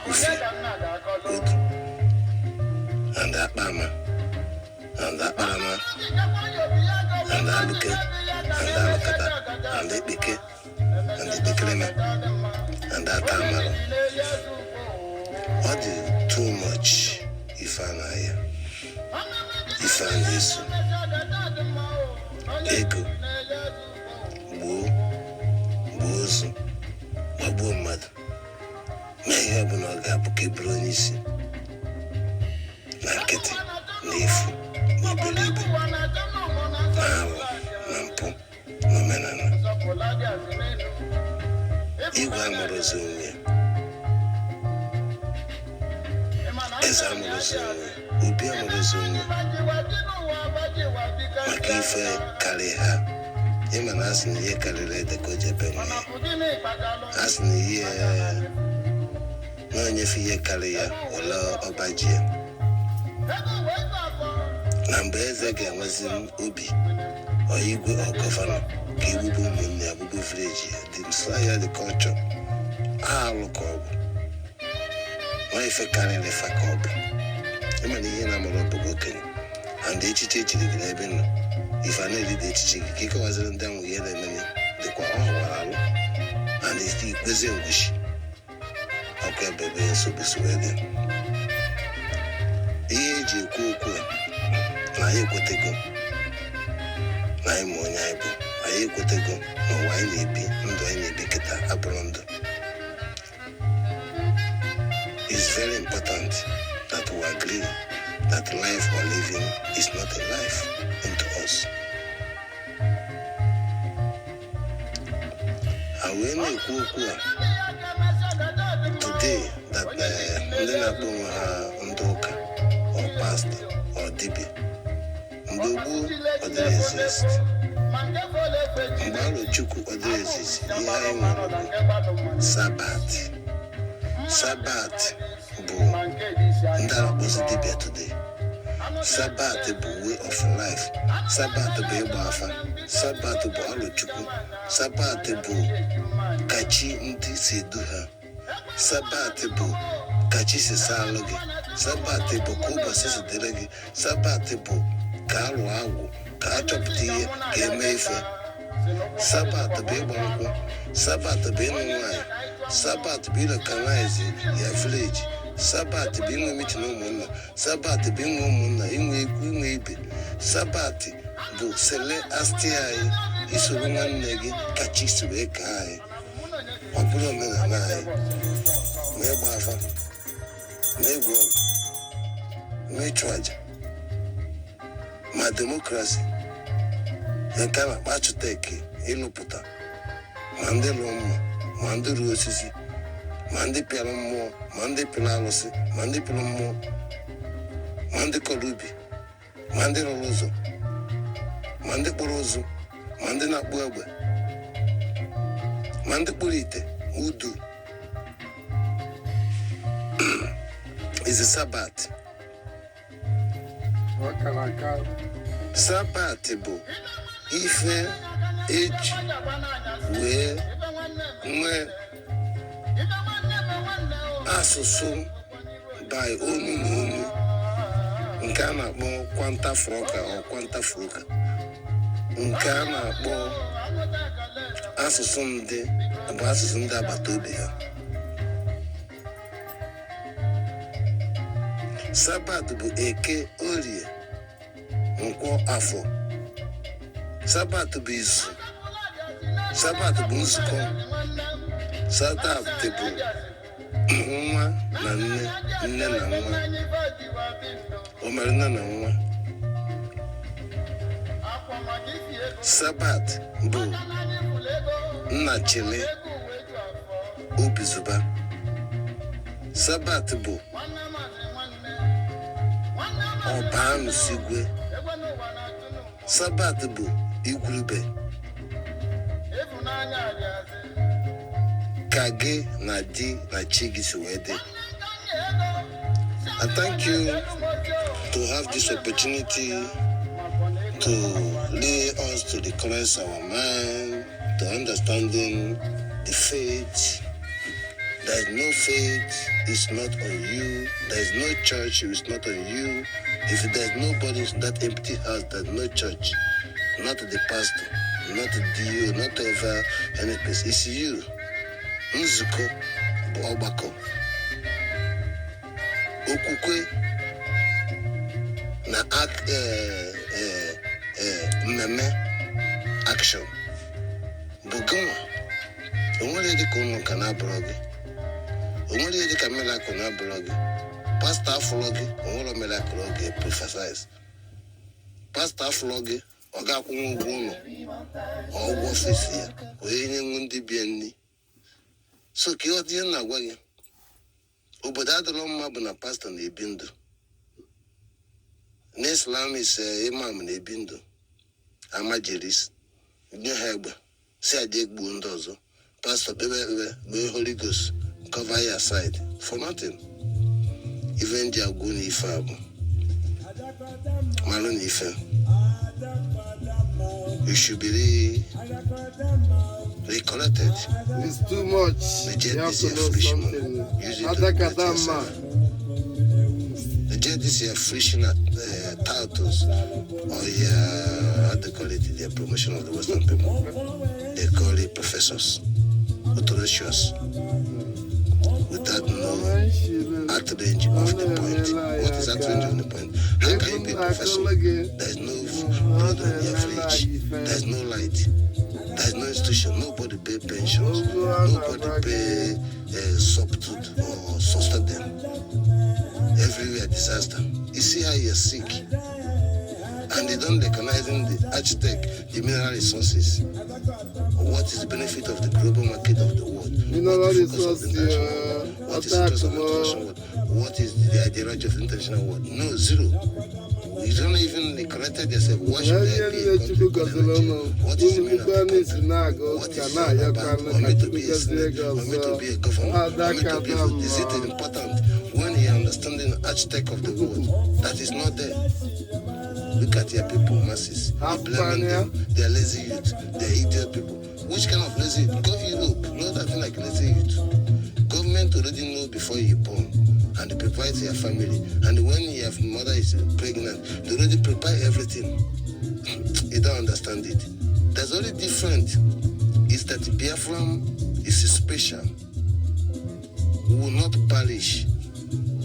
ufe, udu, and akpama, and akparama, and aluke, and alukata, and epike, and epikrema, and atamaro. What is too much if I yesu, ego, bozu, mabu mad, may have no gabuke bronis, naketi, needful, nibelibe, now, nampo, no menana. Igwo amorozumye, eza amorozumye, ubi amorozumye, maka ife karị ha. Ịma na asị na ihe karịrị ede ka o jebe nwunye, asị na ihe na onyefe ihe karị ya ụlọ ọbaji ya. Na mgbe eze ga-enwezi obi igwe gọvanọ ka igbugbu ụmụnne ya gbugbu vileji ya dị nso ya dị kọlchọ alụ ka ọ bụ nwa ife karịrị fa ka ọ bụ. Ịma na ihe na-amụrụ ọbụgo okenye and echiche echiri gị n'ebe nọ ife a na-eride echiche gị ka ịkọwaziri ndị ahụ ihe na-emene dịkwa ọ gwara alụ and ikpezi ngwushi ọkụ ebebe nsogbu dị ihe eji ekwu okwu a na anyị ekwetego na anyị ma onye anyị bụ, anyị ekwetego na ụwa anyị na-ebi ndụ anyị na-ebi kịta abụrụ ndụ. It's very important that we agree that life we're living is not a life unto us. And when we go today that ndị na-akpọ onwe ha ndị ụka or pastor or dibia, mgbe gboo ọ dịrị exist, mgbe alụ Chukwu ọ dịrị exist. Ihe anyị nwere bụ Sabat bụ ndị akpọzi dibia today. Sabat bụ way of life. Sabat bụ ịgba afa. Sabat bụ alụ Chukwu. Sabat bụ kachi ndị si edu ha. Sabat bụ kachi si salụ gị. Sabat bụ ka ụbọchị si dịrị gị. Sabat bụ ka alụ agwụ ka a chọpụta ihe ka eme ife. Sabat bụ ịgba nkwụ, Sabat bụ ịnụ nwaanyị, Sabat bụ ilokalize ya village, Sabat bụ inwe mitin ụmụnna, Sabat bụ inwe ụmụnna, inwe ikwu, inwe ibe. Sabat bụ sele asti anyị, isoro nwanne gị ka chi si wee kaa anyị. Ọ bụrụ omenala anyị, ma ịgba afa, ma egwu ọgụ, ma ịchụ aja, ma demokrasi nke a na-akpa achụta eke ịlụpụta ma ndị lụrụ mma, ma ndị rụrụ osisi, ma ndị pịara mmụọ, ma ndị pịara alụsị, ma ndị pịara mmụọ, ma ndị kọrọ ubi, ma ndị rụrụ ụzọ, ma ndị kpụrụ ụzụ, ma ndị na-akpụ egbe, ma ndị kpụrụ ite udu is a Sabat. Sabat bụ ife eji wee nwee asụsụ by onu na onu nke a na-akpọ kwanta froka ọ kwanta froka, nke a na-akpọ asụsụ ndị bụ asụsụ ndị agbata obi ha. Sabat bụ eke, orie, nkwọ, afọ. Sabat bụ izu, Sabat bụ nzukọ, Sabat bụ nwa na nne, nne na nwa, omerina na nwa. Sabat bụ nna chile, obizuba. Sabat bụ ọbanusigwe. Sabat bụ igwurube. Ka gị na di na chi gị si wee dị. I thank you to have this opportunity to lay us to the cleanse our mind, to understanding the faith. There is no faith, it's not on you. There is no church, it's not on you. If there's nobody in that empty house, there's no church. Not the pastor, not you, not ever any place. It's you. Nzuko bụ ọgbakọ. Okwukwe na mmemme action bụ gịnwa. O nwere dị ka ụmụ nka na-abụrụ gị. O nwere dị ka miracle na-abụrụ gị. Pastọ afụlọ gị, o nwere miracle ọ ga-prophesize. Pastọ afụlọ gị, ọ ga-akwụnwe ụgwọ ụlọ, ụgwọ ofesi ya, onye nye ndị bịa nri. So ka ọ dị na-agwa gị, obodo adịrọ mma bụ na pastọ na-ebi ndụ. N'Islam ise imam na-ebi ndụ, ama jeris, nye ha egbe, si aja egbuo ndị ọzọ. Pastọ kpebe ekpebe, mee Holy Ghost, cover your side for nothing. Even ndị agwụ na ife abụ, marụ na ife. You should be recollected. It's too much. You have to know something. The jet is your friction titles or your, how they call it, the promotion of the Western people. They call it professors, authoritaries, without no outrange of the point. What is outrange of the point? How can you be a professor? There is no blood on your fridge. There is no light. There is no institution. Nobody pay pensions. Nobody pay substitute or sustenance. Everywhere disaster. You see how you're sick. And they don't recognize the architect, the mineral resources. What is the benefit of the global market of the world? Mineral resources. What is the interest of the international world? What is the ideology of the international world? No, zero. You don't even recollect yourself. What should there be? What is the meaning of the country? What is it about? Want me to be a slave? Want me to be a governor? Want me to be a... Is it important when you understand the architect of the world? That is not there. Look at your people, masses. You blaming them. They're lazy youth. They're idiot people. Which kind of lazy youth? Go Europe. No, nothing like lazy youth. Government already know before you're born. And they prepare to your family. And when your mother is pregnant, they already prepare everything. you don't understand it. There's only different is that Biafran is special. We will not abolish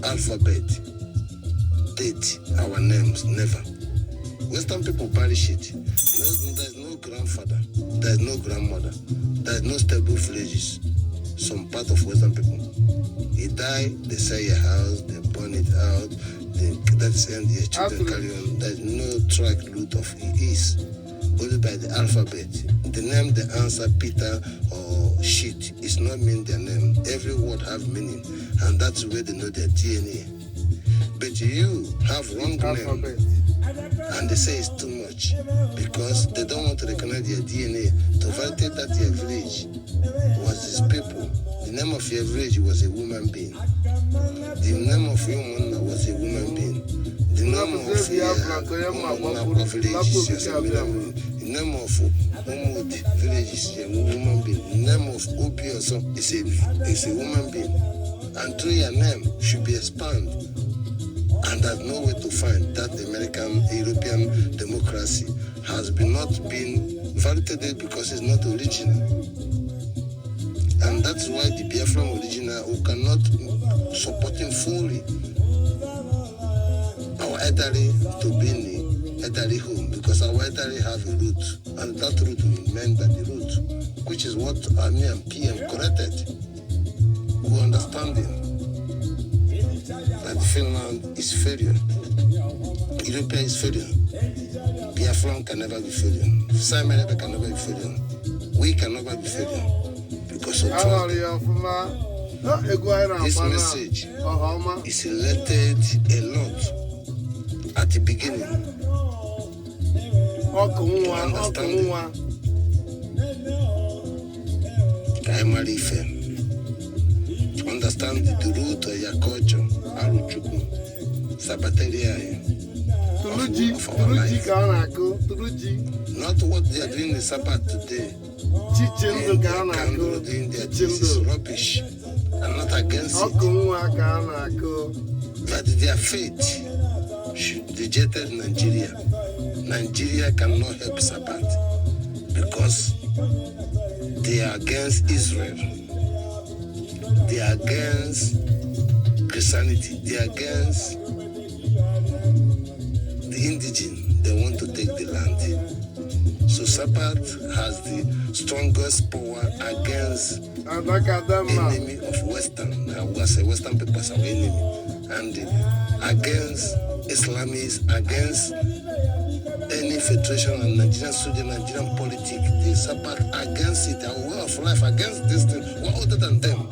alphabet, date, our names, never. Western people abolish it. There's no grandfather, there's no grandmother, there's no stable villages. Some part of Western people. He died, they sell your house, they burn it out, that's end your children carry on. There's no track root of it is. Only by the alphabet. The name, the answer, Peter or shit, is not mean their name. Every word have meaning, and that's where they know their DNA. But you have wrong alphabet. Name, and they say it's too much because they don't want to recognize their DNA to validate that your village was these people. The name of your village was a woman being. The name of your mother was a woman being. The name of your village is a woman being. The name of Umud village is a woman being. The name of Obi also is a woman being. And through your name should be expanded. And there's no way to find that American, European democracy has not been validated because it's not original. And that's why the Biafran original who cannot support him fully. Our elderly to be in the elderly home because our elderly have a root. And that root we meant by the root, which is what MNK and PM corrected. Who understanding that Finland is failure. Ethiopia is failure. Biafran can never be failure. Simon can never be failure. We can never be failure. Because of this message is related a lot at the beginning. Understand the root of your culture, Aruchuku, Sabateria, not what they are doing in Sabbath today. Doing their things is rubbish. I'm not against it. But their faith should rejected Nigeria. Nigeria cannot help Sabbath because they are against Israel. They are against Christianity. They are against the indigenous. They want to take the land. So Sabbath has the strongest power against enemy of Western. I say Western people are enemy. And against Islamists, against any federation and Nigerian soldier, Nigerian politics. The Sabbath against it, our way of life against this thing. What other than them?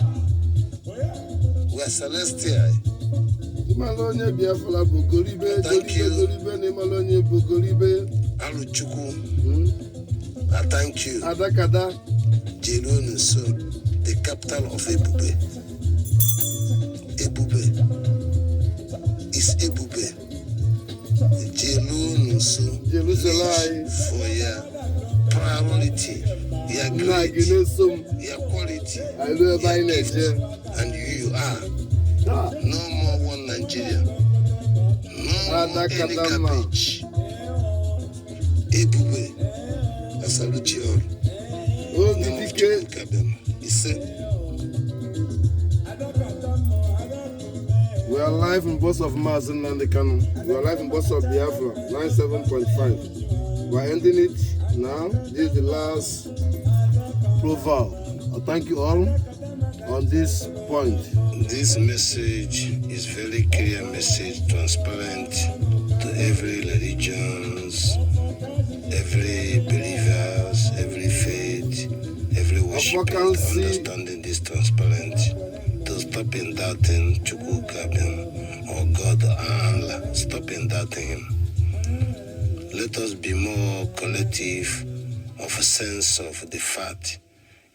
We are celestial. Thank you. Aluchuku. I thank you. Jelun so the capital of Ebube. Ebube is Ebube. Jelun so for your priority, your great, your quality, your gift, and you are. No more one Nigeria. No more any garbage. Ebube, I salute you all. We are live in boss of Mazi Nnamdi Kanu. We are live in boss of Biafra, 97.5. We are ending it now. This is the last profile. I thank you all on this point. This message is very clear message, transparent to every religions, every believers, every faith, every worshiper, understanding this transparent, to stop in doubting Chukwu Kabim or God or Allah, stop in doubting Him. Let us be more collective of a sense of the fact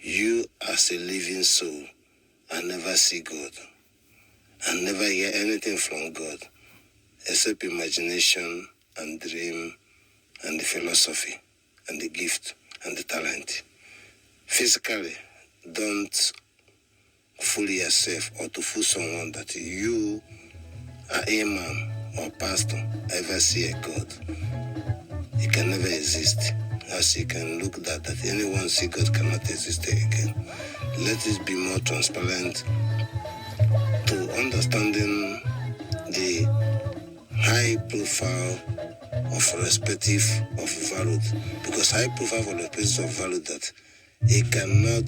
you as a living soul and never see God and never hear anything from God except imagination and dream and the philosophy and the gift and the talent. Physically, don't fool yourself or to fool someone that you are imam or pastor ever see a God. it can never exist. As you can look that anyone see God cannot exist again. Let us be more transparent to understanding the high profile of respective of value, because high profile of respective of value that he cannot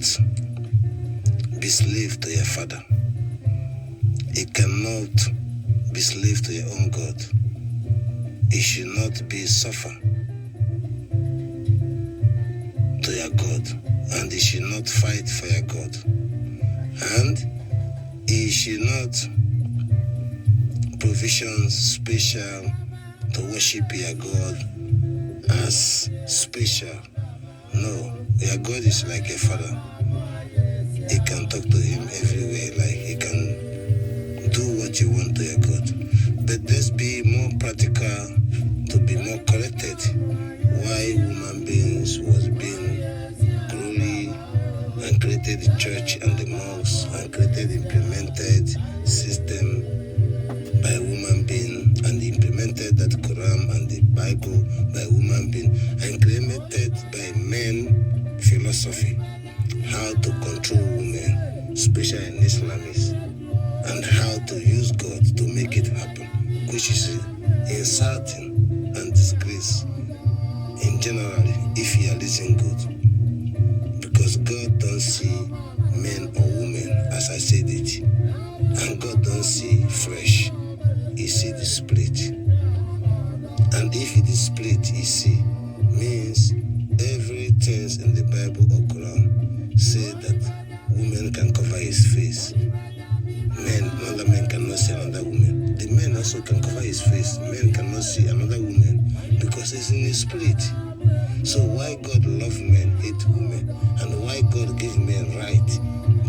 be slave to your father. He cannot be slave to your own God. He should not be suffer to your God, and he should not fight for your God, and he should not provision special to worship your God as special. No, your God is like a father. You can talk to him everywhere, like he can do what you want to your God. But let's be more practical to be more corrected. Why human beings was being glory and created the church and the mosque and created implemented system by human being and implemented that Quran and the Bible by human being and created by men philosophy, how to control women, especially in Islamists, and how to use God to make it happen, which is insulting and disgrace in general if you are listening good. Because God don't see men or women as I said it, and God don't see flesh. He see the split. And if it is split, he see, means everything in the Bible or Quran say that women can cover his face. Another man cannot see another woman. The men also can cover his face. Men cannot see another woman because it's in his split. So why God love men, hate women, and why God give men right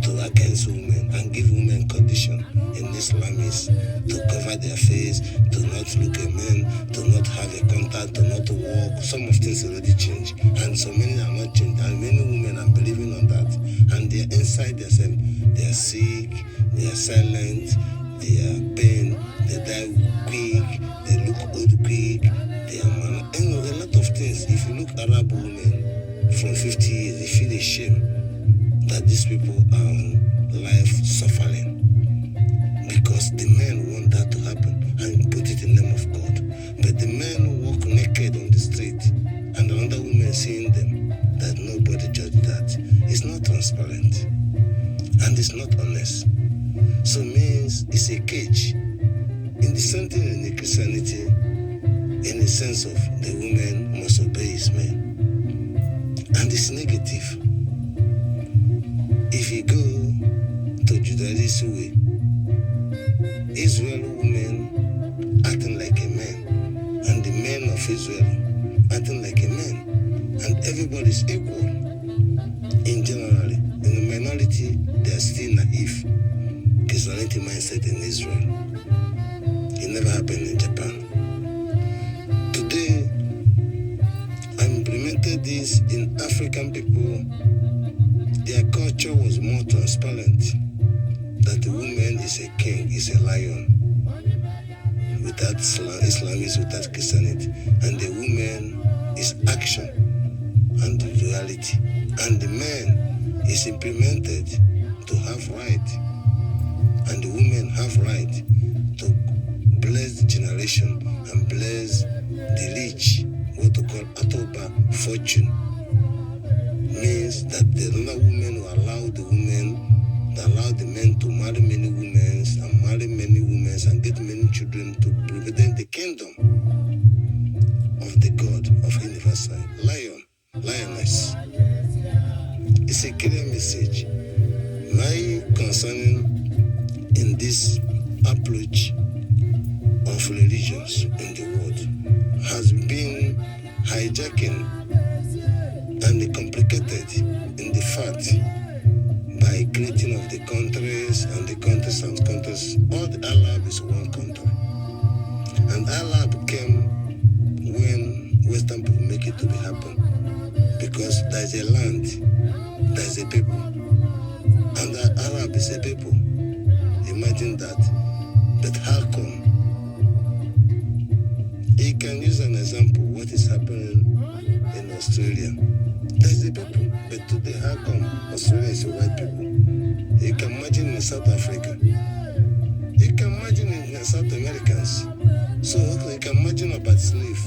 to against women and give women condition in Islam is to cover their face, to not look at men, to not have a contact, to not walk. Some of things already changed, and so many are not changed, and many women are believing on that, and they are inside themselves. They are sick, they are silent, they are pain, they die quick, they look old quick, they are man. And a lot of things. If you look Arab women from 50 years, they feel ashamed that these people are life suffering because the men want that to happen and put it in the name of God. But the men walk naked on the street and another woman seeing them, that nobody judge that. It's not transparent and it's not honest. So it means it's a cage. In the same thing in the Christianity, in the sense of the woman must obey his men. And it's negative. If you go to Judaism way, Israel women acting like a man, and the men of Israel acting like a man, and everybody's equal. In general, in the minority, they are still naive. Christianity mindset in Israel. It never happened in Japan. Today, I implemented this in African people. Their culture was more transparent, that the woman is a king, is a lion, without Islam is without Christianity, and the woman is action and reality, and the man is implemented to have right, and the women have right to bless the generation and bless the rich, what to call ober fortune. Means that the other women will allow the women, they allow the men to marry many women and marry many women and get many children to represent the kingdom of the God of universal lion, lioness. It's a clear message. My concern in this approach of religions in the world has been hijacking and complicated in the fact by creating of the countries and the countries and countries. All the Arab is one country. And Arab came when Western people make it to be happen. Because there's a land, there's a people. And the Arab is a people. Imagine that. But how come? You can use an example what is happening today, how come Australia is white people? You can imagine in South Africa. You can imagine in South Americans. So you can imagine about slave.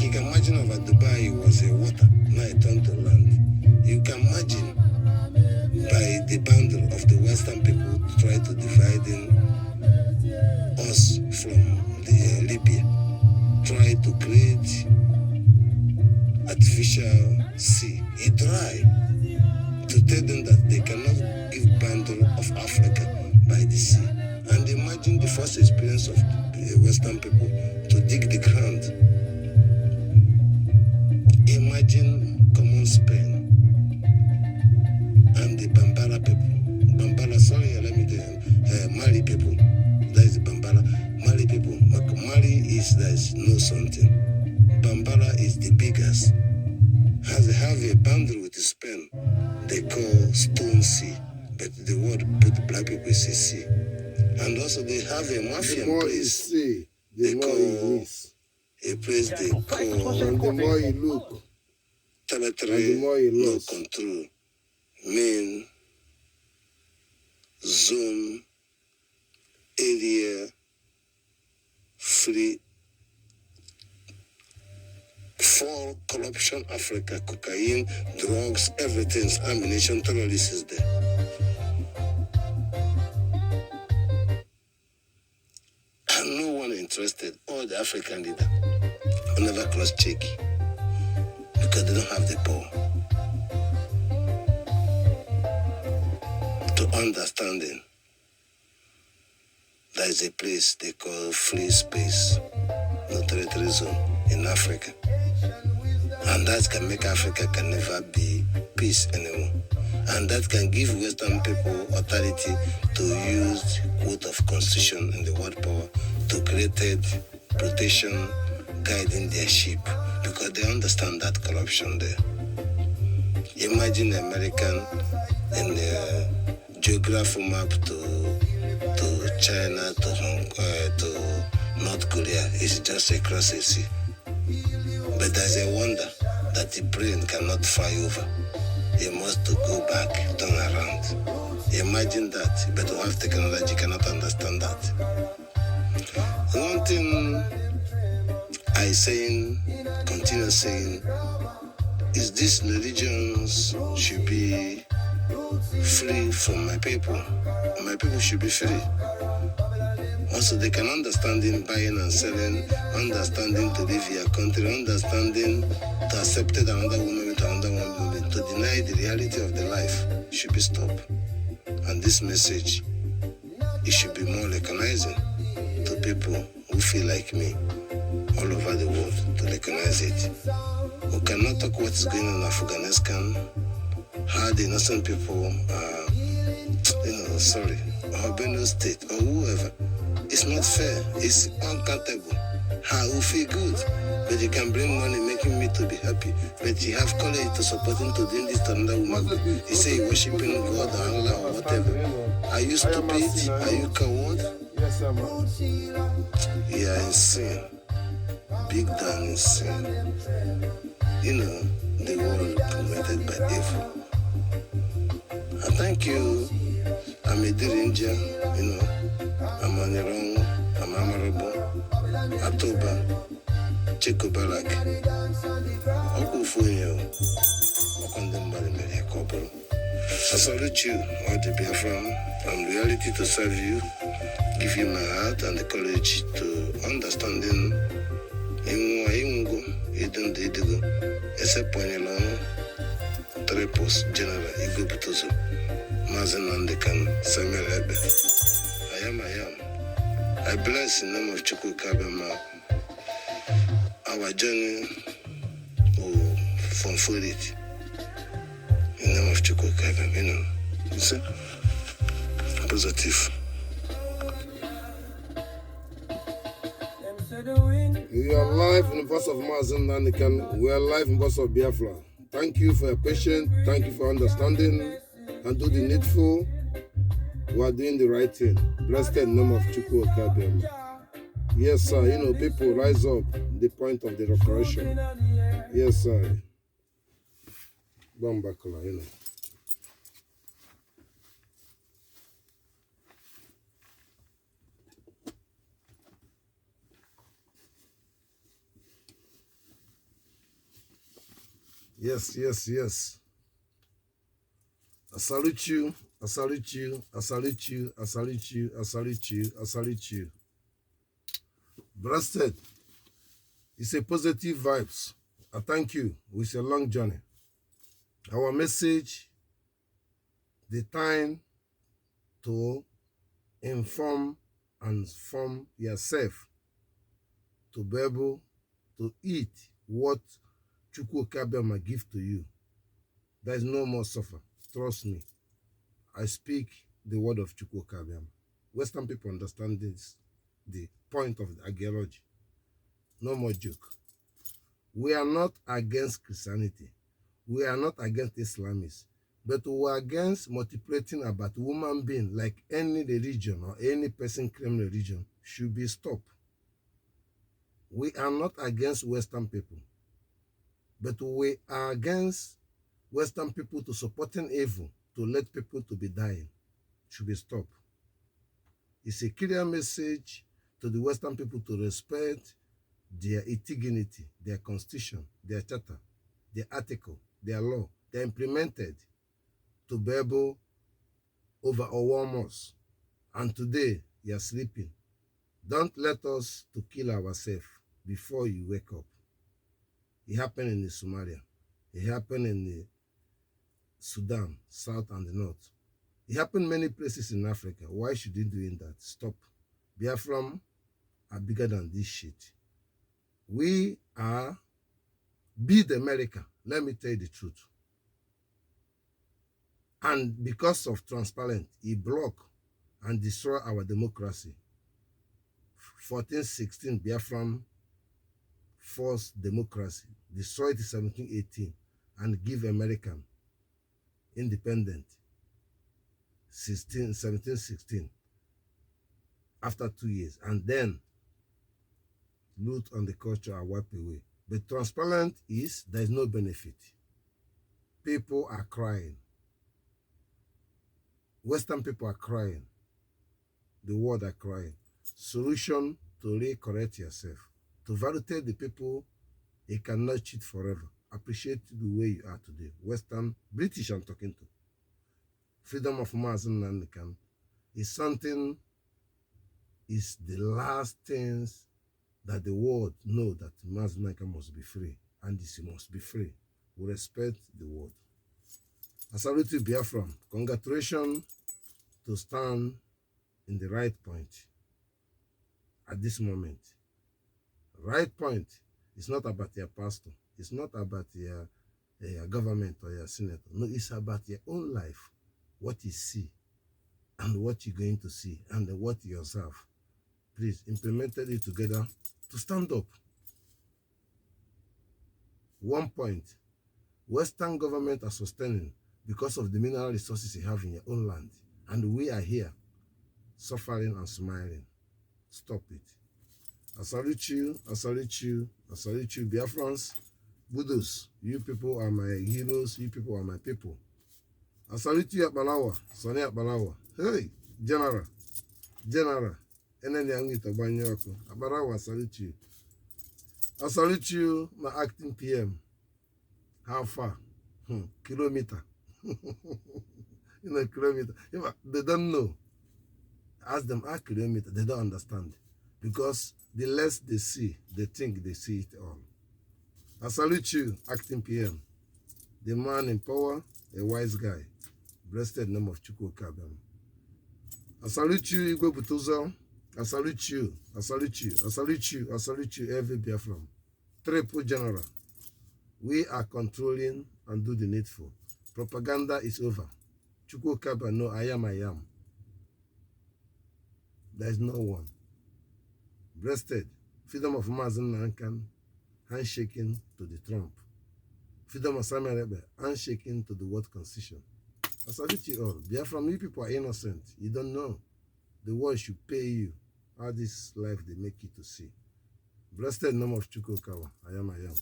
You can imagine about Dubai, it was a water, now it turned to land. You can imagine by the boundary of the Western people try to divide us from the Libya, try to create artificial sea, a dry, to tell them that they cannot give boundary of Africa by the sea. And imagine the first experience of the Western people to dig the ground. Imagine common Spain and the Bambara people. Bambara, sorry, let me tell you, Mali people. That is Bambara. Mali people. Mali is there is no something. Bambara is the biggest. Has have a boundary with Spain. They call Stone Sea, but the word put black people is a sea. And also they have a mafia place. They call a place they call. And the more you look, territory, no control, main zone, area, free, for corruption, Africa, cocaine, drugs, everything, ammunition, terrorists is there. And no one interested, all the African leaders will never cross-check because they don't have the power to understanding. There is a place they call free space, no territory zone in Africa. And that can make Africa can never be peace anymore. And that can give Western people authority to use quote of constitution in the world power to create protection guiding their ship because they understand that corruption there. Imagine American in the geographical map to China, to North Korea. It's just across the sea. But there's a wonder that the brain cannot fly over. It must go back, turn around. Imagine that, but we have technology, cannot understand that. One thing I continue saying, is these religions should be free from my people. My people should be free. Also, they can understand in buying and selling, understanding to live your country, understanding to accept another woman with another woman, to deny the reality of the life should be stopped. And this message, it should be more recognizing to people who feel like me all over the world to recognize it. We cannot talk what is going on in Afghanistan, how the innocent people are, or Benue State, or whoever. It's not fair. It's uncountable. How we feel good, but you can bring money making me to be happy, but you have courage to support him to doing this to another woman. You say you're worshiping God or Allah or whatever. Are you stupid? Are you coward? Yes, sir. You are insane. Big damn insane. The world committed by evil. I thank you. I'm a Indian, I'm on your own, I'm honorable, Atoba, Chico Balak, Okufunyo, Okondembali Mediakobo. I salute you, all the Biafran. I'm reality to serve you, give you my heart and the courage to understanding except when you learn Trepos General Igwo Betuso. Mazi Nnamdi Kanu, I am. I bless in the name of Chukwu Kabema. Our journey will fulfill it. In the name of Chukwu Kabema, You see? Positive. We are live in the voice of Mazi Nnamdi Kanu. We are live in the voice of Biafra. Thank you for your patience. Thank you for understanding. And do the needful. We are doing the right thing. Blessed in the name of Chukwu Kabema. Yes, sir. People rise up. The point of the restoration. Yes, sir. Bambakula, you know. Yes, yes, yes. I salute you. I salute you. I salute you. I salute you. I salute you. I salute you. Blessed. It's a positive vibes. I thank you. It's a long journey. Our message, the time to inform and form yourself to be able to eat what Chukwukabiama give to you. There is no more suffer. Trust me. I speak the word of Chukwukabiama. Western people understand this, the point of the ideology. No more joke. We are not against Christianity. We are not against Islamists. But we are against multiplating about human being like any religion or any person claiming religion should be stopped. We are not against Western people. But we are against Western people to supporting evil, to let people to be dying. Should be stopped. It's a clear message to the Western people to respect their dignity, their constitution, their charter, their article, their law. They're implemented to be able overwhelm us. And today, you're sleeping. Don't let us to kill ourselves before you wake up. It happened in the Somalia. It happened in the Sudan, South and the North. It happened many places in Africa. Why should you doing that? Stop. Biafran are bigger than this shit. We are beat America. Let me tell you the truth. And because of transparent, he block and destroy our democracy. 1416 Biafran forced democracy, destroyed 1718, and give American independent 1716 after 2 years, and then loot on the culture are wiped away. But transparent is there is no benefit. People are crying. Western people are crying. The world are crying. Solution to re-correct yourself. To validate the people, you cannot cheat forever. Appreciate the way you are today. Western, British I'm talking to. Freedom of Mazi Nnamdi Kanu is something, is the last things that the world know that Mazi Nnamdi Kanu must be free. And this must be free. We respect the world. I salute you, Biafran. Congratulations to stand in the right point at this moment. Right point is not about your pastor. It's not about your government or your senator. No, it's about your own life. What you see and what you're going to see and what you observe. Please, implemented it together to stand up. One point, Western government are sustaining because of the mineral resources you have in your own land. And we are here, suffering and smiling. Stop it. I salute you, I salute you, I salute you, Biafrans, Buddhas. You people are my heroes, you people are my people. I salute you, Akbalawa, Sonny Akbalawa. Hey, General, Enene Angita Banyoko. Akbalawa, I salute you. I salute you, my acting PM. How far? Kilometer. Kilometer. They don't know. Ask them, kilometer. They don't understand. Because the less they see, they think they see it all. I salute you, acting PM. The man in power, a wise guy. Blessed name of Chukwukabiama. I salute you, Igwo Betuso. I salute you. I salute you. I salute you. I salute you, every Biafran. Triple General. We are controlling and do the needful. Propaganda is over. Chukwukabiama, no, I am. There is no one. Breasted. Freedom of Mazi Nnamdi Kanu, handshaking to the Trump. Freedom of Samuel Ebe, handshaking to the world constitution. I salute you all. Biafran, you people are innocent. You don't know. The world should pay you how this life they make you to see. Blessed name of Chukwukabiama, I am.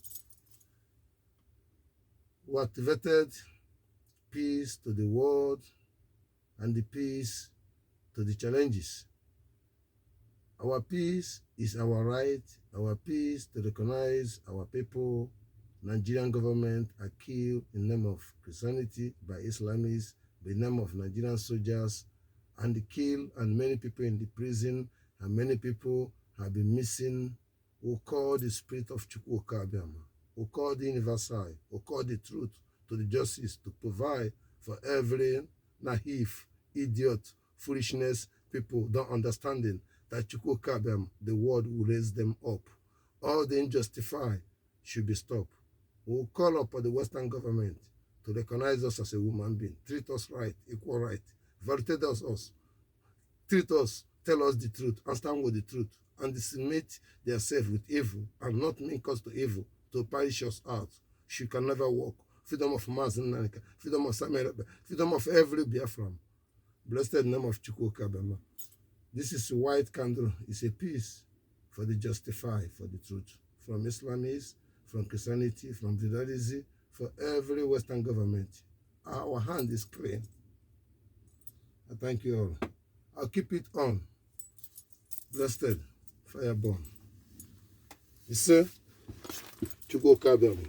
who activated peace to the world and the peace to the challenges. Our peace is our right, our peace to recognize our people. Nigerian government are killed in the name of Christianity by Islamists, by the name of Nigerian soldiers, and they kill, and many people in the prison, and many people have been missing. We call the spirit of Chukwuka Abiyama, we call the universal, we call the truth to the justice to provide for every naive, idiot, foolishness people don't understanding that Chukwuka Abiyama, the world will raise them up. All the unjustified should be stopped. We will call upon the Western government to recognize us as a human being, treat us right, equal right, validate us, treat us, tell us the truth, and stand with the truth, and disseminate themselves with evil, and not link us to evil, to punish us out. She can never walk. Freedom of Mazi Nnamdi Kanu, freedom of Samuel, freedom of every Biafran. Blessed name of Chukwuka Abiyama. This is a white candle. It's a peace for the justified, for the truth. From Islamists, from Christianity, from Judaism, for every Western government. Our hand is clean. I thank you all. I'll keep it on. Blessed, fireborn. You see, Chukwuka Abiyama.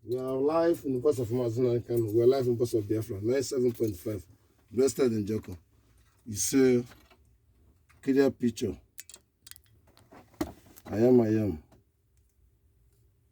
We are live in the voice of Mazi Nnamdi Kanu. We are live in the voice of Biafra, 97.5. Blessed in Joko. You see, clear picture. I am.